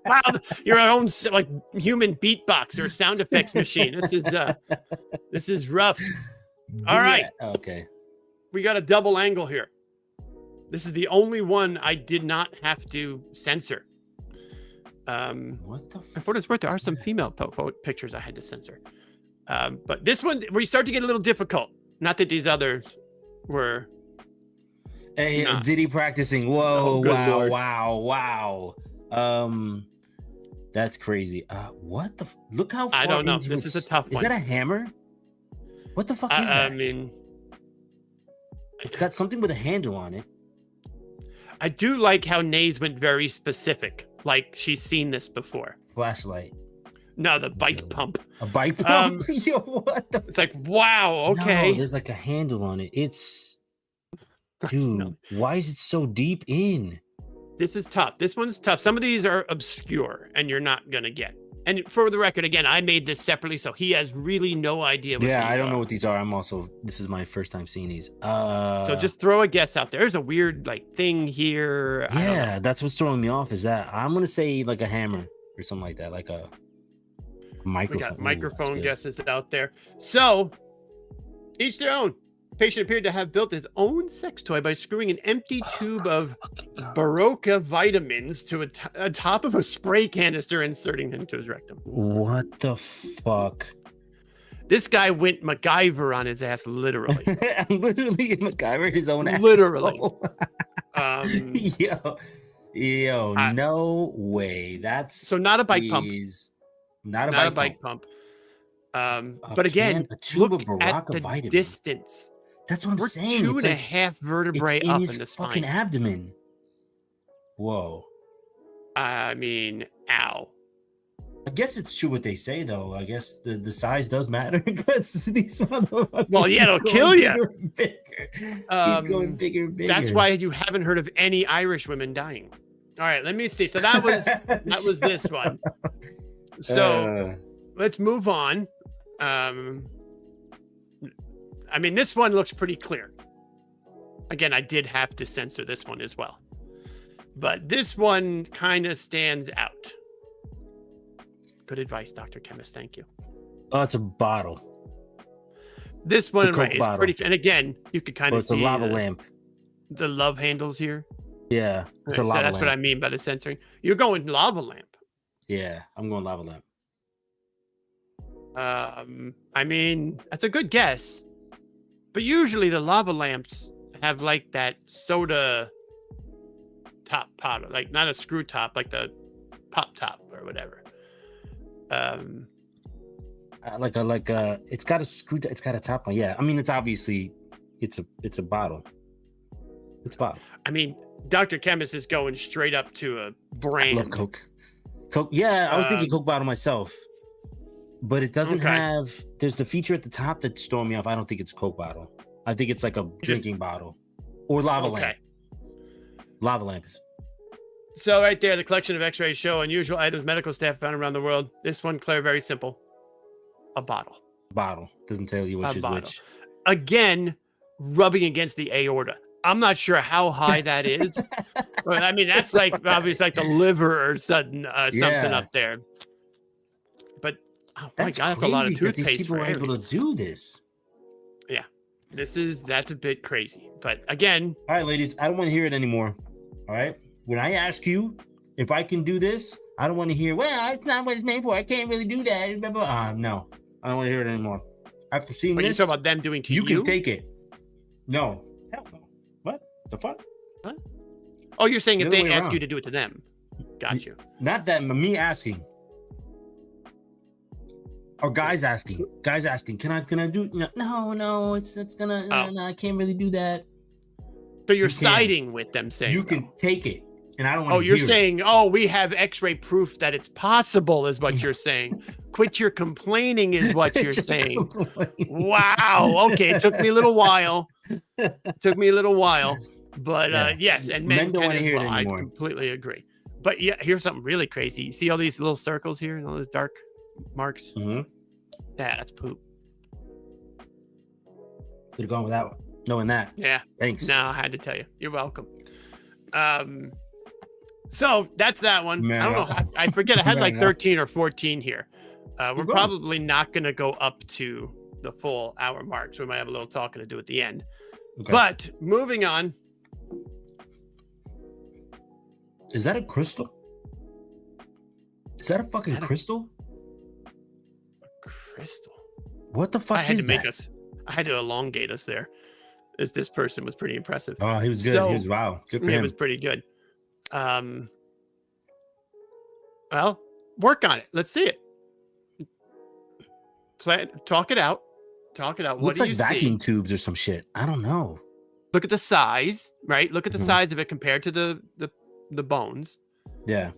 wow. Your own like human beatbox or sound effects machine. This is rough. Give All me right. that. Okay. We got a double angle here. This is the only one I did not have to censor. What the? And for what it's worth, there are some female pictures I had to censor. But this one, we start to get a little difficult. Not that these others were. Hey, Nah. Diddy practicing. Whoa! Oh, good Lord. Wow! That's crazy. What the? Look how far I don't know. into This is it's- a tough Is one. that a hammer? What the fuck is I that? mean, It's got something with a handle on it. I do like how Nays went very specific. Like she's seen this before. Flashlight. No, the bike Really? pump. A bike pump. Um, Yo, what the? It's like, wow, okay. No, there's like a handle on it. It's dude. No. Why is it so deep in? This is tough. This one's tough. Some of these are obscure and you're not going to get. And for the record, again, I made this separately, so he has really no idea what Yeah, these I don't are. know what these are. This is my first time seeing these. So just throw a guess out there. There's a weird like thing here. I don't know. yeah, that's what's throwing me off. Is that I'm gonna say like a hammer or something like that, like a We microphone. got Ooh, that's microphone good. guesses out there. So each their own. Patient appeared to have built his own sex toy by screwing an empty tube of Baroka vitamins to a top of a spray canister, inserting them into his rectum. What the fuck? This guy went MacGyver on his ass, literally. Literally MacGyver his own ass. Literally. Yo, I- no way. That's So not a bike pump. is not a Not bike pump. But again, a tube look of at Baraka the vitamin. distance. That's what I'm We're saying. two It's and a like half vertebrae it's up in in his the fucking spine. abdomen. Whoa. I mean, ow. I guess it's true what they say though. I guess the size does matter because these motherfuckers. Well, yeah, it'll keep kill going ya. bigger and bigger. Keep going Um, bigger and bigger. That's why you haven't heard of any Irish women dying. All right, let me see. So that was this one. So let's move on. I mean, this one looks pretty clear. Again, I did have to censor this one as well. But this one kind of stands out. Good advice, Dr. Chemist. Thank you. oh, it's a bottle. This one, Coke right, is bottle. pretty. And again, you could kind Or of it's a see lava lamp. the love handles here. Yeah, it's a So lava that's lamp. what I mean by the censoring. You're going lava lamp. Yeah, I'm going lava lamp. I mean, that's a good guess. But usually the lava lamps have like that soda top pot, like not a screw top, like the pop top or whatever. It's got a screw. It's got a top on. Yeah, I mean, it's obviously, it's a bottle. It's a bottle. I mean, Dr. Chemist is going straight up to a I brand. love Coke. Coke. Yeah, I was thinking Coke bottle myself, but it doesn't Okay. have. There's the feature at the top that's throwing me off. I don't think it's a Coke bottle. I think it's like a drinking bottle or lava Okay. lamp. Lava lamp is. So right there, the collection of X-rays show unusual items medical staff found around the world. This one, Claire, very simple. A bottle. Bottle doesn't tell you which A is bottle. which. Again, rubbing against the aorta. I'm not sure how high that is. But I mean, that's like obviously like the liver or something Yeah. up there. But oh That's my god, that's a lot of crazy that these toothpaste people for are able Aries. to do this. That's a bit crazy. But again, All right, ladies, I don't want to hear it anymore. All right. When I ask you if I can do this, I don't want to hear, well, it's not what it's made for. I can't really do that. Blah, blah. No, I don't want to hear it anymore. After seeing when you this, talk about them doing to you you, can take it. No. Hell no. What the fuck? oh, you're saying if The other they way ask around. you to do it to them. Got you. Not that, me asking. Or guys asking, can I do? No, it's gonna. Oh. No, I can't really do that. So you're You can. siding with them saying You no. can take it, and I don't want to. Oh, you're saying, oh, we have X-ray proof that it's possible, is what you're saying. Quit your complaining, is what you're saying. Wow. Okay, it took me a little while. But Yeah. yes, and Men men don't can wanna as hear it well. I anymore. completely agree. But yeah, here's something really crazy. You see all these little circles here and all those dark marks? Mm-hmm. Yeah, that's poop. Could have gone without knowing that. Yeah. Thanks. No, I had to tell you. You're welcome. So that's that one. Man, I don't know. I forget. I had like Man, 13 or 14 here. We're You're good. probably not going to go up to the full hour mark, so we might have a little talking to do at the end. Okay. But moving on. Is that a crystal? Is that a fucking That a- crystal? Crystal. What the fuck I had is to make that? us. I had to elongate us there. This person was pretty impressive. Oh, he was good. So- He was wow. Good for It him. was pretty good. Well, work on it. Let's see it. Talk it out. Talk it out. What Looks do like you vacuum see? tubes or some shit. I don't know. Look at the size, right? Look at the Mhm. size of it compared to the bones. Yeah.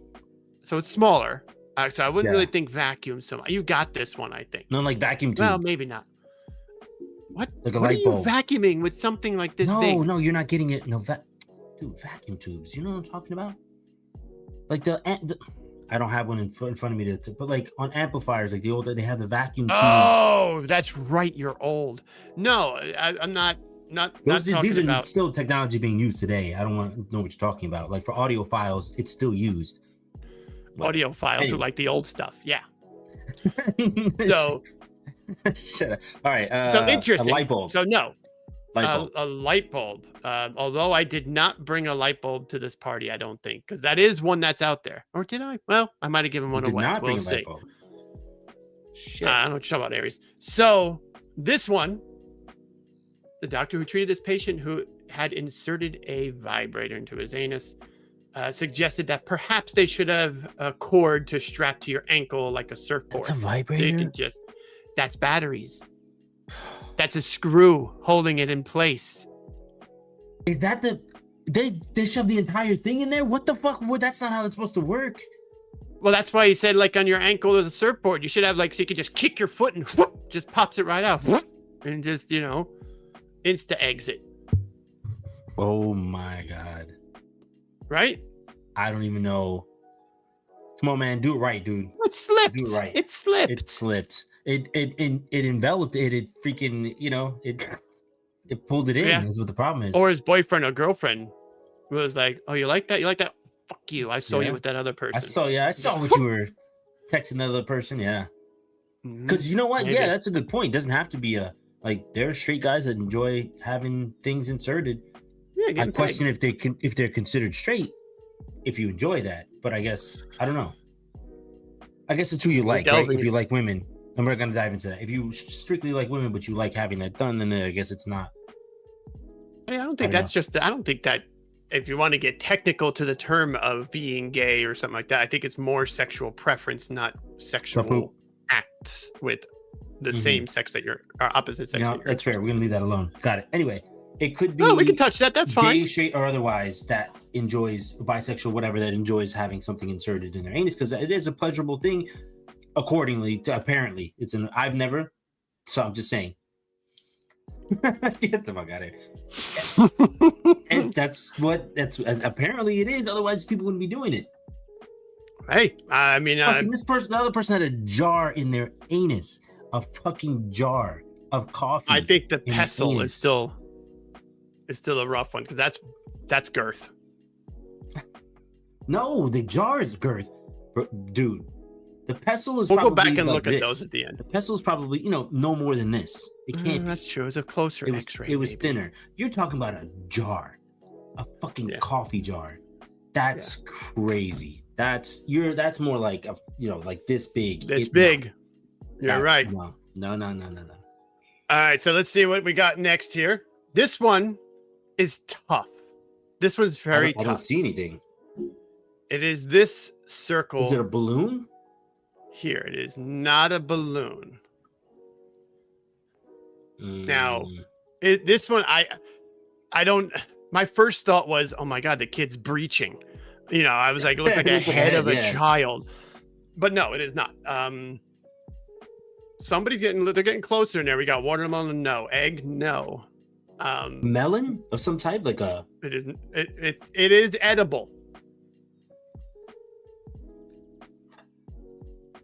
So it's smaller. So I wouldn't Yeah. really think vacuum so much. You got this one, I think. No, like vacuum tube. Well, maybe not. What? Like a what are light you bulb. vacuuming with something like this no, big? no, you're not getting it. No, dude, vacuum tubes. You know what I'm talking about? Like the I don't have one in front of me to but like on amplifiers, like the old, they have the vacuum tube. Oh, that's right. You're old. No, I'm not These talking are about. still technology being used today. I don't want to know what you're talking about. Like for audio files, it's still used. But- Audio files anyway. are like the old stuff. Yeah. So, Shut up. All right. so interesting. A light bulb. So no, Light bulb. a light bulb. Although I did not bring a light bulb to this party, I don't think, because that is one that's out there. Or did I? Well, I might have given one Did away. not bring We'll a see. light bulb. Shit. I don't know what you're talking about, Aries. So this one, the doctor who treated this patient who had inserted a vibrator into his anus suggested that perhaps they should have a cord to strap to your ankle like a surfboard. That's a So you vibrator. can just, that's batteries. That's a screw holding it in place. Is that the they shoved the entire thing in there? What the fuck? Well, that's not how it's supposed to work. Well, that's why he said like on your ankle there's a surfboard. You should have like so you could just kick your foot and whoop, just pops it right out and just insta exit. Oh my god. Right? I don't even know. Come on, man, do it right, dude. It slipped. Do it right. It slipped. It slipped. It enveloped it. It freaking it pulled it in. Yeah. Is what the problem is. Or his boyfriend or girlfriend was like, "Oh, you like that? You like that? Fuck you! I saw Yeah. you with that other person." I saw what you were texting the other person. Yeah, Mhm. because you know what? Maybe. Yeah, that's a good point. It doesn't have to be a like. There are straight guys that enjoy having things inserted. Yeah, I getting question if they're considered straight. If you enjoy that, but I guess I don't know. I guess it's who you like, right? delving If you like women, and we're gonna dive into that. If you strictly like women, but you like having that done, then I guess it's not. pegged. I don't think I don't that's just. I don't think that. If you want to get technical to the term of being gay or something like that, I think it's more sexual preference, not sexual Tapu. acts with the Mhm. same sex that you're, or opposite sex. No, that you're that's fair. We're gonna leave that alone. Got it. Anyway, it could be. Oh, we can touch that. That's gay, fine. straight, or otherwise that enjoys bisexual, whatever that enjoys having something inserted in their anus because it is a pleasurable thing. Accordingly to apparently, it's an I've never. So I'm just saying. Get the fuck out of here. And that's apparently it is. Otherwise, people wouldn't be doing it. Hey, I mean, Fucking the other person had a jar in their anus, a fucking jar of coffee. I think the in pestle anus. is still a rough one because that's girth. No, the jar is girth, dude. The pestle is We'll go probably back and like look at this. those at the end. The pestle is probably no more than this. It can't. That's true. It's a closer It was, X-ray. it was maybe. thinner. You're talking about a jar, a fucking Yeah. coffee jar. That's crazy. That's more like like this big. It's It- big. You're that's- right. No. All right, so let's see what we got next here. This one is tough. This one's very I don't tough. see anything. It is this circle Is it a balloon? Here, it is not a balloon. Now, this one, I don't. My first thought was, oh my god, the kid's breaching. You know, I was like, it looks like a It's like a head head, of a yeah. child. But no, it is not. They're getting closer in there. We got watermelon, no. Egg, no. melon of some type, like a. It is. It is edible.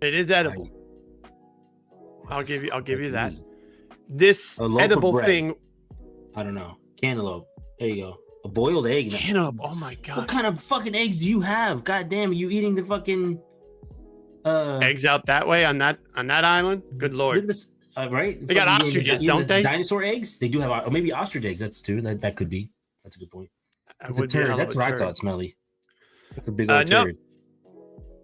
It is edible. I'll give you that. This A loaf of edible bread. thing. I don't know. Cantaloupe. There you go. A boiled egg. Cantaloupe. Oh my What god. kind of fucking eggs do you have? God damn, are you eating the fucking Eggs out that way on that island. Good look lord. at this, right? They got Fucking ostriches, eating don't the they? Dinosaur eggs? They do have, or maybe ostrich eggs. That's too. That could be. That's a good point. That It's a would be a turd. hell of That's a what I turd. thought, Smelly. That's a big old no. turd.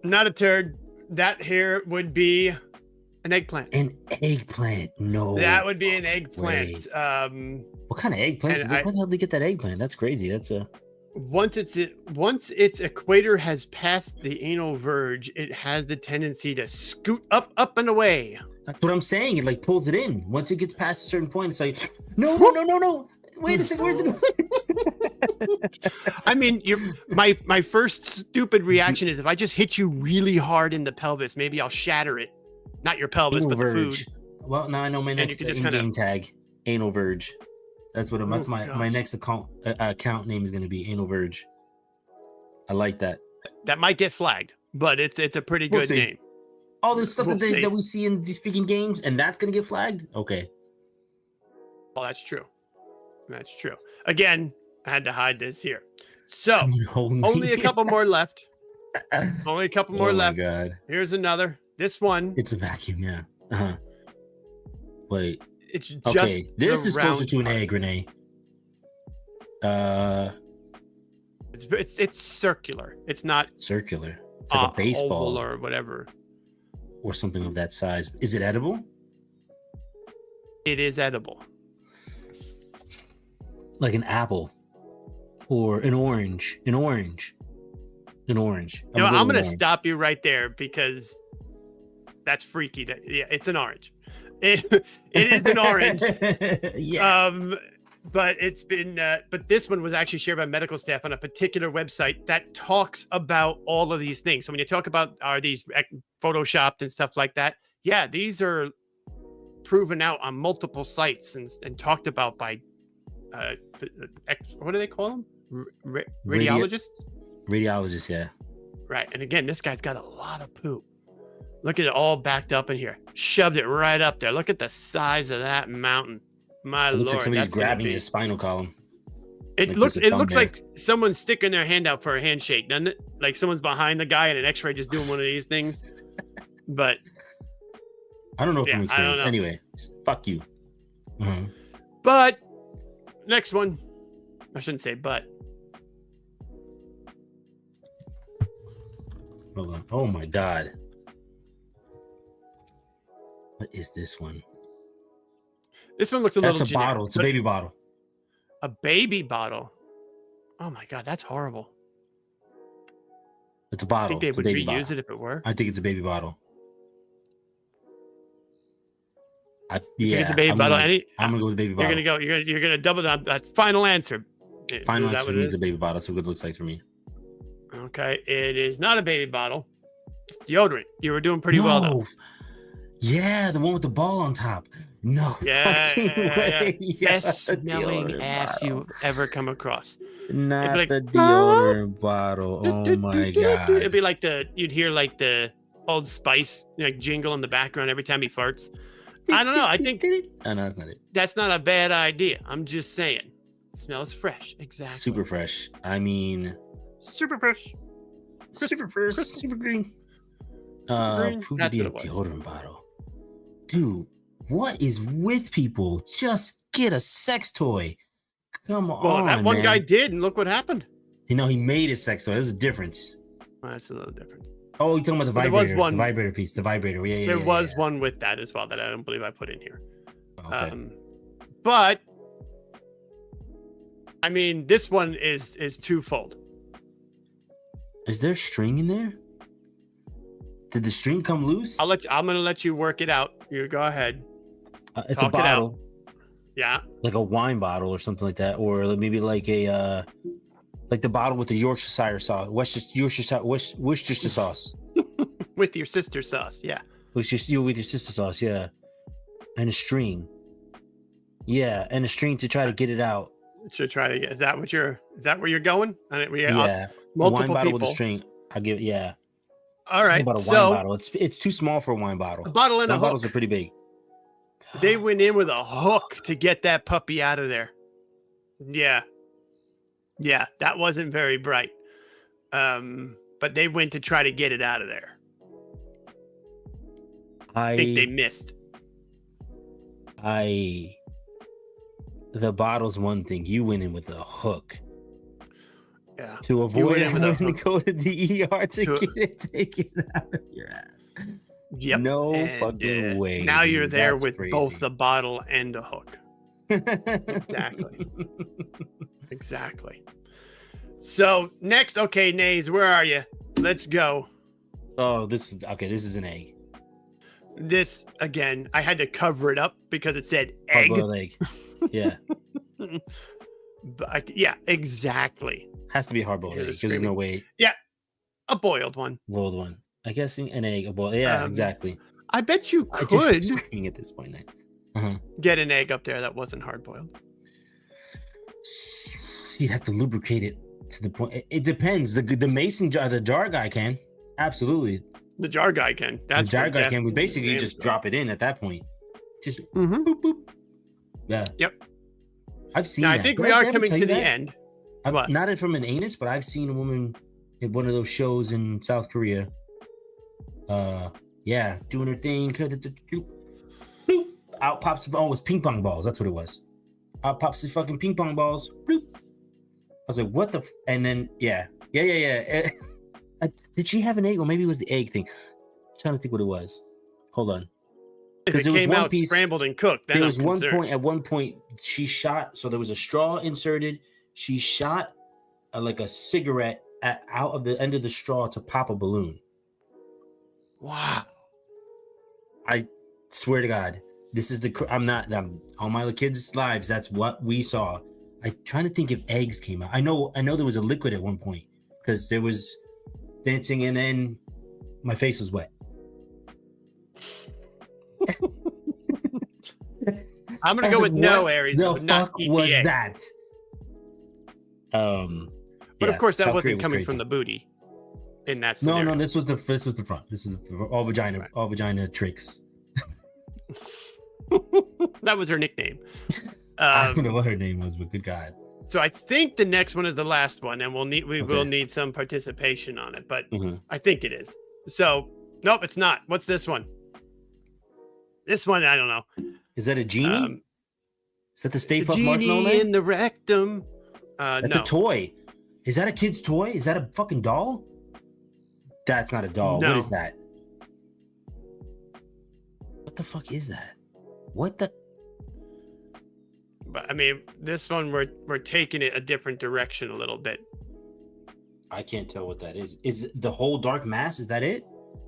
Not a turd. That here would be an eggplant. An eggplant. No. That would be an eggplant. What kind of eggplant? and Where the hell did they get that eggplant? That's crazy. That's a. Once its equator has passed the anal verge, it has the tendency to scoot up and away. That's what I'm saying. It like pulls it in. Once it gets past a certain point, it's like, no. Wait a second. Where's it going? I mean, my first stupid reaction is if I just hit you really hard in the pelvis, maybe I'll shatter it. Not your pelvis, Anal but the verge. food. Well, now I know my you next can just in-game tag. Anal verge. That's what that's Oh, my gosh. next account name is going to be. Anal verge. I like that. That might get flagged, but it's a pretty We'll good see. name. All this stuff We'll see. that we see in these speaking games, and that's going to get flagged. Okay. Oh, that's true. That's true. Again, I had to hide this here. So Someone hold me. only a couple more left. Only a couple more Oh left. my god. Here's another. This one, It's a vacuum, yeah. Uh-huh. Wait. it's just Okay. This the is closer round to an part. egg, Renee. It's circular. It's not Circular. Like a baseball oval or whatever. or something of that size. Is it edible? It is edible. Like an apple. Or an orange. An orange. An orange. You know, I'm with gonna orange. stop you right there because that's freaky. Yeah, it's an orange. It is an orange. Yes. But it's been but this one was actually shared by medical staff on a particular website that talks about all of these things. So when you talk about are these photoshopped and stuff like that, yeah, these are proven out on multiple sites and talked about by what do they call them? Radiologists? Radiologist, yeah. Right. And again, this guy's got a lot of poop. Look at it all backed up in here. Shoved it right up there. Look at the size of that mountain. My It looks lord. like somebody's that's gonna grabbing be- his spinal column. It like looks there's a thumb there. like someone's sticking their hand out for a handshake, doesn't it? Like someone's behind the guy and an X-ray just doing one of these things. But I don't know Yeah, from I don't experience. know. Anyway, fuck you. Uh-huh. but next one. I shouldn't say but. Hold on. Oh my god. What is this one? This one looks a That's little a generic, bottle. It's a but baby bottle. a baby bottle. Oh my god, that's horrible. It's a I bottle. think they It's a would baby reuse bottle. it if it were. I think it's a baby bottle. I think it's a baby I'm bottle. Gonna, I'm gonna go with baby You're bottle. gonna go. You're gonna double down. Final answer. Final Is that answer what for it me is? is a baby bottle. So good looks like for me. Okay, it is not a baby bottle. It's deodorant. You were doing pretty well though. Yeah, the one with the ball on top. No. Yeah, fucking way. Yeah, Best the smelling deodorant ass bottle. you've ever come across. Not like, the deodorant bottle. Oh my god. It'd be like you'd hear like the Old Spice like jingle in the background every time he farts. I don't know. I think Oh no, that's not it. that's not a bad idea. I'm just saying. It smells fresh. Exactly. Super fresh. I mean, Super fresh. super fresh, super green. green. Proved to That's be a what it was. deodorant bottle. Dude, what is with people? Just get a sex toy. Come Well, on, that one man. guy did, and look what happened. You know, he made a sex toy. There's a difference. Well, that's a little different. Oh, you're talking about the But there was vibrator. one- The vibrator piece. The vibrator. Yeah, yeah, There yeah, was yeah. one with that as well that I don't believe I put in here. Okay. But I mean, this one is twofold. Is there string in there? Did the string come loose? I'm gonna let you work it out. You go ahead. It's talk a it out. bottle, Yeah. like a wine bottle or something like that, or maybe like a like the bottle with the Yorkshire sauce, Worcestershire sauce. With your sister sauce. Yeah. With your sister sauce, yeah, and a string. Yeah, and a string to try to get it out. Should try to get. Is that where you're going? We got Yeah, multiple wine bottle people. with a string. I give yeah. All right. About a wine So bottle. It's too small for a wine bottle. a bottle and Wine a bottles hook. are pretty big. They went in with a hook to get that puppy out of there. Yeah. Yeah, that wasn't very bright. But they went to try to get it out of there. I think they missed. The bottle's one thing. You went in with a hook. Yeah. To avoid in with a having to hook. go to the ER to To- get it taken out of your ass. Yep. No And, fucking way. Now you're dude. there That's with crazy. both the bottle and a hook. Exactly. Exactly. So next, okay, Nays, where are you? Let's go. Oh, this is an egg. This again, I had to cover it up because it said egg. Hard-boiled egg. Yeah. But yeah, exactly. Has to be a hard-boiled Hear egg the because there's no screaming. way A boiled one. boiled one. I guess an egg, a boiled. Yeah, exactly. I bet you I just could screaming at this point. Uh-huh. get an egg up there that wasn't hard boiled. So you'd have to lubricate it to the point. It depends. The mason jar, the jar guy can. Absolutely. The jar guy can. The jar what guy can. We definitely basically is. just drop it in at that point. Just Mhm. boop, boop. Yeah. Yep. I've seen Now, that. I think Did we I are ever coming tell to you the that? end. What? Not from an anus, but I've seen a woman at one of those shows in South Korea. Yeah, doing her thing. Boop. Out pops. Oh, it was ping pong balls. That's what it was. Out pops the fucking ping pong balls. Bloop. I was like, what the? And then yeah. Did she have an egg, or maybe it was the egg thing? I'm trying to think what it was. Hold on. If 'Cause it there was came one out piece- scrambled and cooked, then There I'm was one concerned. point. At one point, she shot. So there was a straw inserted. She shot like a cigarette out of the end of the straw to pop a balloon. Wow. I swear to God, this is I'm on my kids' lives. That's what we saw. I'm trying to think if eggs came out. I know there was a liquid at one point because there was dancing, and then my face was wet. I'm gonna I go was with like, no, what Aries. The Would not fuck eat was the egg. that? But yeah, of course, that South Korea wasn't was coming crazy. from the booty. In that No, scenario. this was the front. This is all vagina, Right. all vagina tricks. That was her nickname. I don't know what her name was, but good God. So I think the next one is the last one, and we will Okay. need some participation on it. But Mhm. I think it is. So nope, it's not. What's this one? This one, I don't know. Is that a genie? Is that the Stay The Puft Marshmallow genie Man? in the rectum. That's No. a toy. Is that a kid's toy? Is that a fucking doll? That's not a doll. No. What is that? What the fuck is that? What the? But I mean, this one we're taking it a different direction a little bit. I can't tell what that is. Is it the whole dark mass? Is that it?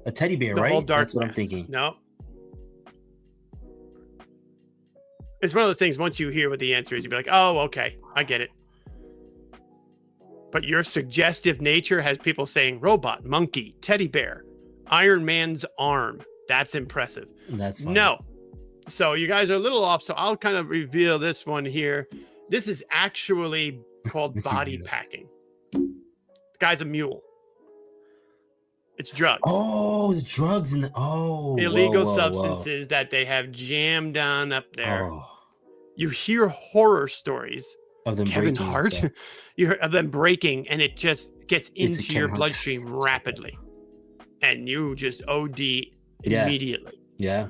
A teddy bear, The right? whole dark That's what I'm mass. thinking. No. It's one of those things. Once you hear what the answer is, you'll be like, "Oh, okay, I get it." But your suggestive nature has people saying robot, monkey, teddy bear, Iron Man's arm. That's impressive. That's fine. No. So you guys are a little off. So I'll kind of reveal this one here. This is actually called Let's body reveal it. packing. The guy's a mule. It's drugs. Oh, the drugs in the Illegal whoa. substances that they have jammed on up there. Oh, You hear horror stories. of them Kevin breaking and Hart. stuff. You hear of them breaking, and it just gets It's the into your Kevin Hart. bloodstream rapidly, and you just OD Yeah. immediately. Yeah.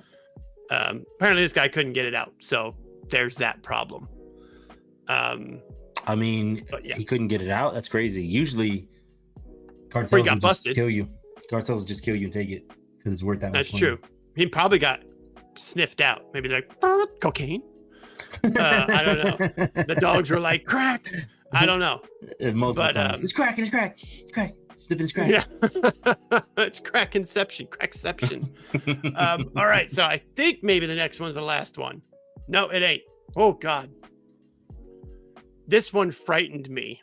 Apparently, this guy couldn't get it out, so there's that problem. I mean, But yeah. he couldn't get it out. That's crazy. Usually, cartels got will just busted. kill you. Cartels just kill you and take it because it's worth that That's much. true. He probably got sniffed out. Maybe like cocaine. I don't know. The dogs were like crack. I don't know. Multiple But, times. It's crack. It's crack. It's crack. Sniffing his crack. Yeah, it's crackception. All right, so I think maybe the next one's the last one. No, it ain't. Oh God, this one frightened me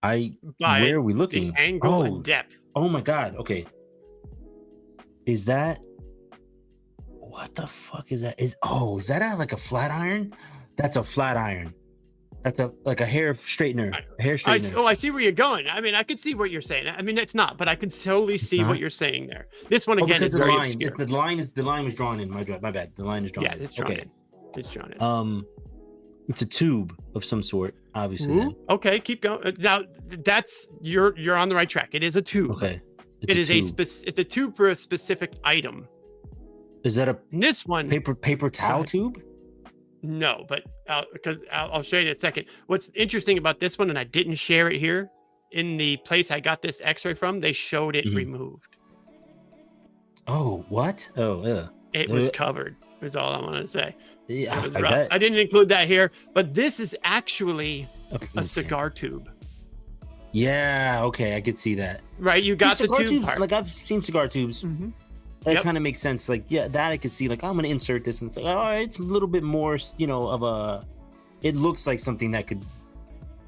by Where are we looking? the angle and depth. Oh my God. Okay. Is that? What the fuck is that? Is that like a flat iron? That's a flat iron. That's like a hair straightener. A hair straightener. I see where you're going. I mean, I can see what you're saying. I mean, it's not, but I can totally see what you're saying there. This one again is very obscure. The line was drawn in. My bad. The line is drawn. Yeah, it's drawn in. It's drawn in. It's a tube of some sort, obviously. Then. Okay, keep going. Now that's you're on the right track. It is a tube. Okay. It's a tube for a specific item. Is that this one paper towel tube? No, but because I'll show you in a second. What's interesting about this one, and I didn't share it here, in the place I got this X-ray from, they showed it removed. Oh, what? Oh, yeah. It was covered. Is all I want to say. Yeah, I bet. I didn't include that here, but this is actually a cigar tube. Yeah, okay, I could see that. Right, you got the tube tubes, part. like I've seen cigar tubes. That kind of makes sense. Like, yeah, that I could see. Like, I'm gonna insert this, and it's like, all right, it's a little bit more, of a. It looks like something that could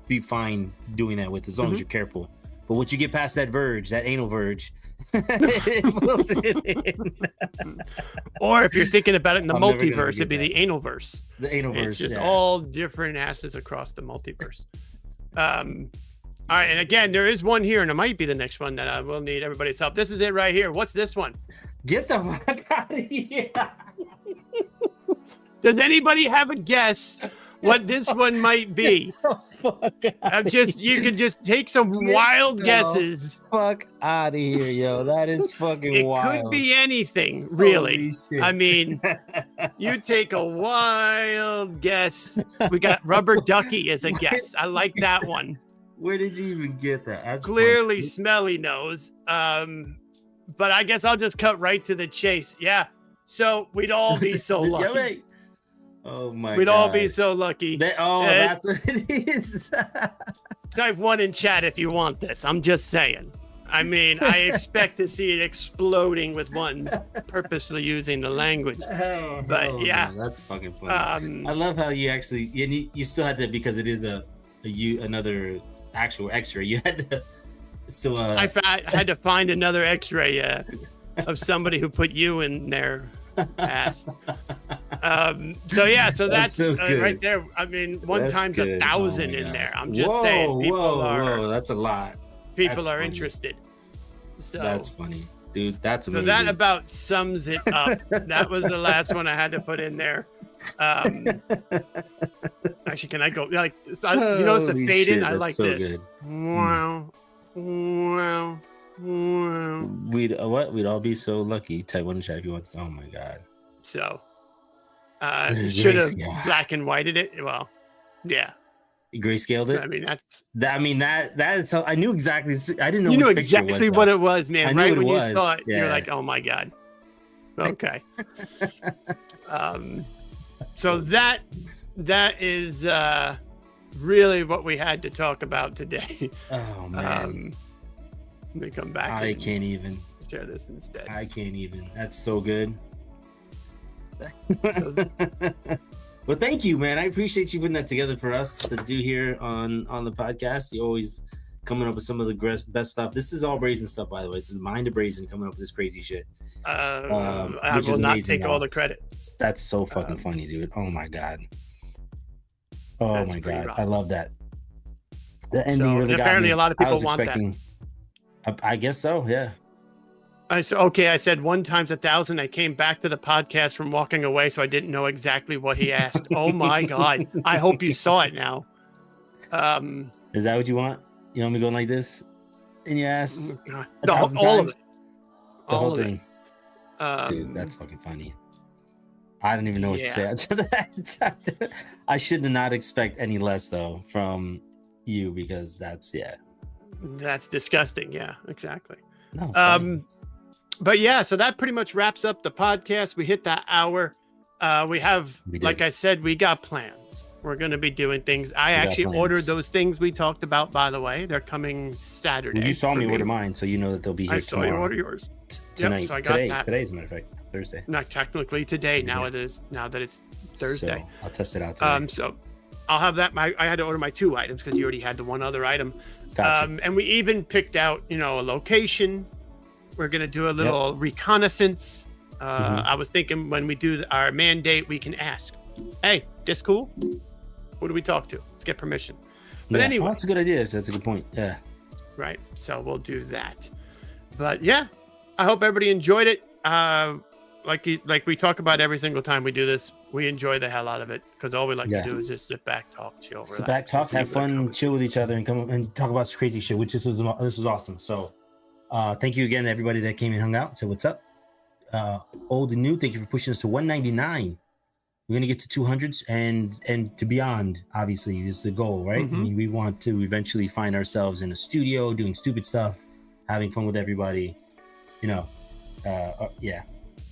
be fine doing that with, as long as you're careful. But once you get past that verge, that anal verge, it blows it in. Or if you're thinking about it in the multiverse, it'd be the anal verse. The anal verse. It's just all different asses across the multiverse. All right, and again, there is one here, and it might be the next one that I will need everybody's help. This is it right here. What's this one? Get the fuck out of here. Does anybody have a guess what this one might be? You could just take some wild guesses. Fuck out of here, yo. That is fucking wild. It could be anything, really. I mean, you take a wild guess. We got Rubber Ducky as a guess. I like that one. Where did you even get that? That's clearly funny. Smelly nose. But I guess I'll just cut right to the chase. Yeah. So we'd all be so lucky. Oh my God. We'd all be so lucky. That's what it is. Type 1 in chat if you want this. I'm just saying. I mean, I expect to see it exploding with ones purposely using the language. But yeah. Man, that's fucking funny. I love how you actually you still had to, because it is another actual X-ray. You had to still. I had to find another X-ray of somebody who put you in their ass. So that's so right there. I mean, one times 1,000 in there. I'm just saying. People that's a lot. People are interested. So that's funny, dude. That's amazing. So that about sums it up. That was the last one I had to put in there. Actually, can I go like you notice the fade in? I like this. Good. Wow. We'd all be so lucky. Type 1 in chat if you want. Oh my God. So should have black and whited it. Well, yeah. You grayscaled it. I mean that's I knew exactly. I didn't know. You knew exactly what it was, man. Right when you saw it, you're like, oh my God. Okay. So that is really what we had to talk about today. Oh man. Let me come back. I can't even share this instead. I can't even. That's so good. Well, thank you, man. I appreciate you putting that together for us to do here on the podcast. You always coming up with some of the best stuff. This is all Brazen stuff, by the way. It's the mind of Brazen coming up with this crazy shit. I will not take all the credit. That's so fucking funny, dude. Oh my God. Oh my God. I love that. The ending really apparently a lot of people want that. I guess so, yeah. I said 1 times 1,000. I came back to the podcast from walking away, so I didn't know exactly what he asked. Oh my God. I hope you saw it now. Is that what you want? You want me going like this in your ass? Oh all of it. The whole thing. Dude, that's fucking funny. I don't even know what to say after that. I should not expect any less, though, from you, because that's disgusting. Yeah, exactly. No, but yeah, so that pretty much wraps up the podcast. We hit that hour. Like I said, we got plans. We're going to be doing things. I We got actually plans. ordered those things we talked about, by the way. They're coming Saturday. Well, you saw for me order mine, so you know that they'll be here I saw tomorrow. you order yours. Tonight. so I got today. that. Today, as a matter of fact. Thursday. Not technically today. Now Yeah. it is. Now that it's Thursday. So I'll test it out today. So I'll have that. I had to order my 2 items because you already had the one other item. Gotcha. And we even picked out, a location. We're gonna do a little reconnaissance. Mhm. I was thinking when we do our mandate, we can ask, "Hey, this cool? Who do we talk to? Let's get permission." But Yeah. anyway, Well, that's a good idea. That's a good point. Yeah. right? So we'll do that. But yeah, I hope everybody enjoyed it. Like we talk about every single time we do this, we enjoy the hell out of it because all we like Yeah. to do is just sit back, talk, chill, Sit relax, back, talk, see have what's fun, coming. chill with each other, and come and talk about crazy shit. Which this was awesome. So, thank you again to everybody that came and hung out. Said what's up. Old and new, thank you for pushing us to 199. We're gonna get to 200s and to beyond. Obviously, is the goal, right? I Mhm. mean, we want to eventually find ourselves in a studio doing stupid stuff, having fun with everybody. Yeah.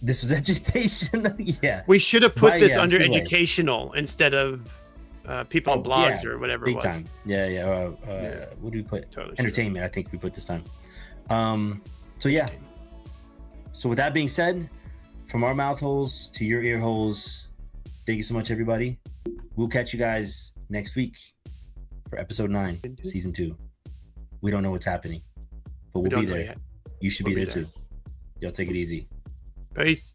This was education. Yeah. We should have put Right, this yeah, under good way. educational instead of people on Oh, blogs yeah, or whatever Big it was. time. Yeah. Yeah. What do we put? Totally. Entertainment, I think we put this time. So yeah. So with that being said, from our mouth holes to your ear holes, thank you so much, everybody. We'll catch you guys next week for episode 9, season 2. We don't know what's happening, but We we'll be don't know there. yet. You should We'll be be there there. too. Y'all take it easy. Peace.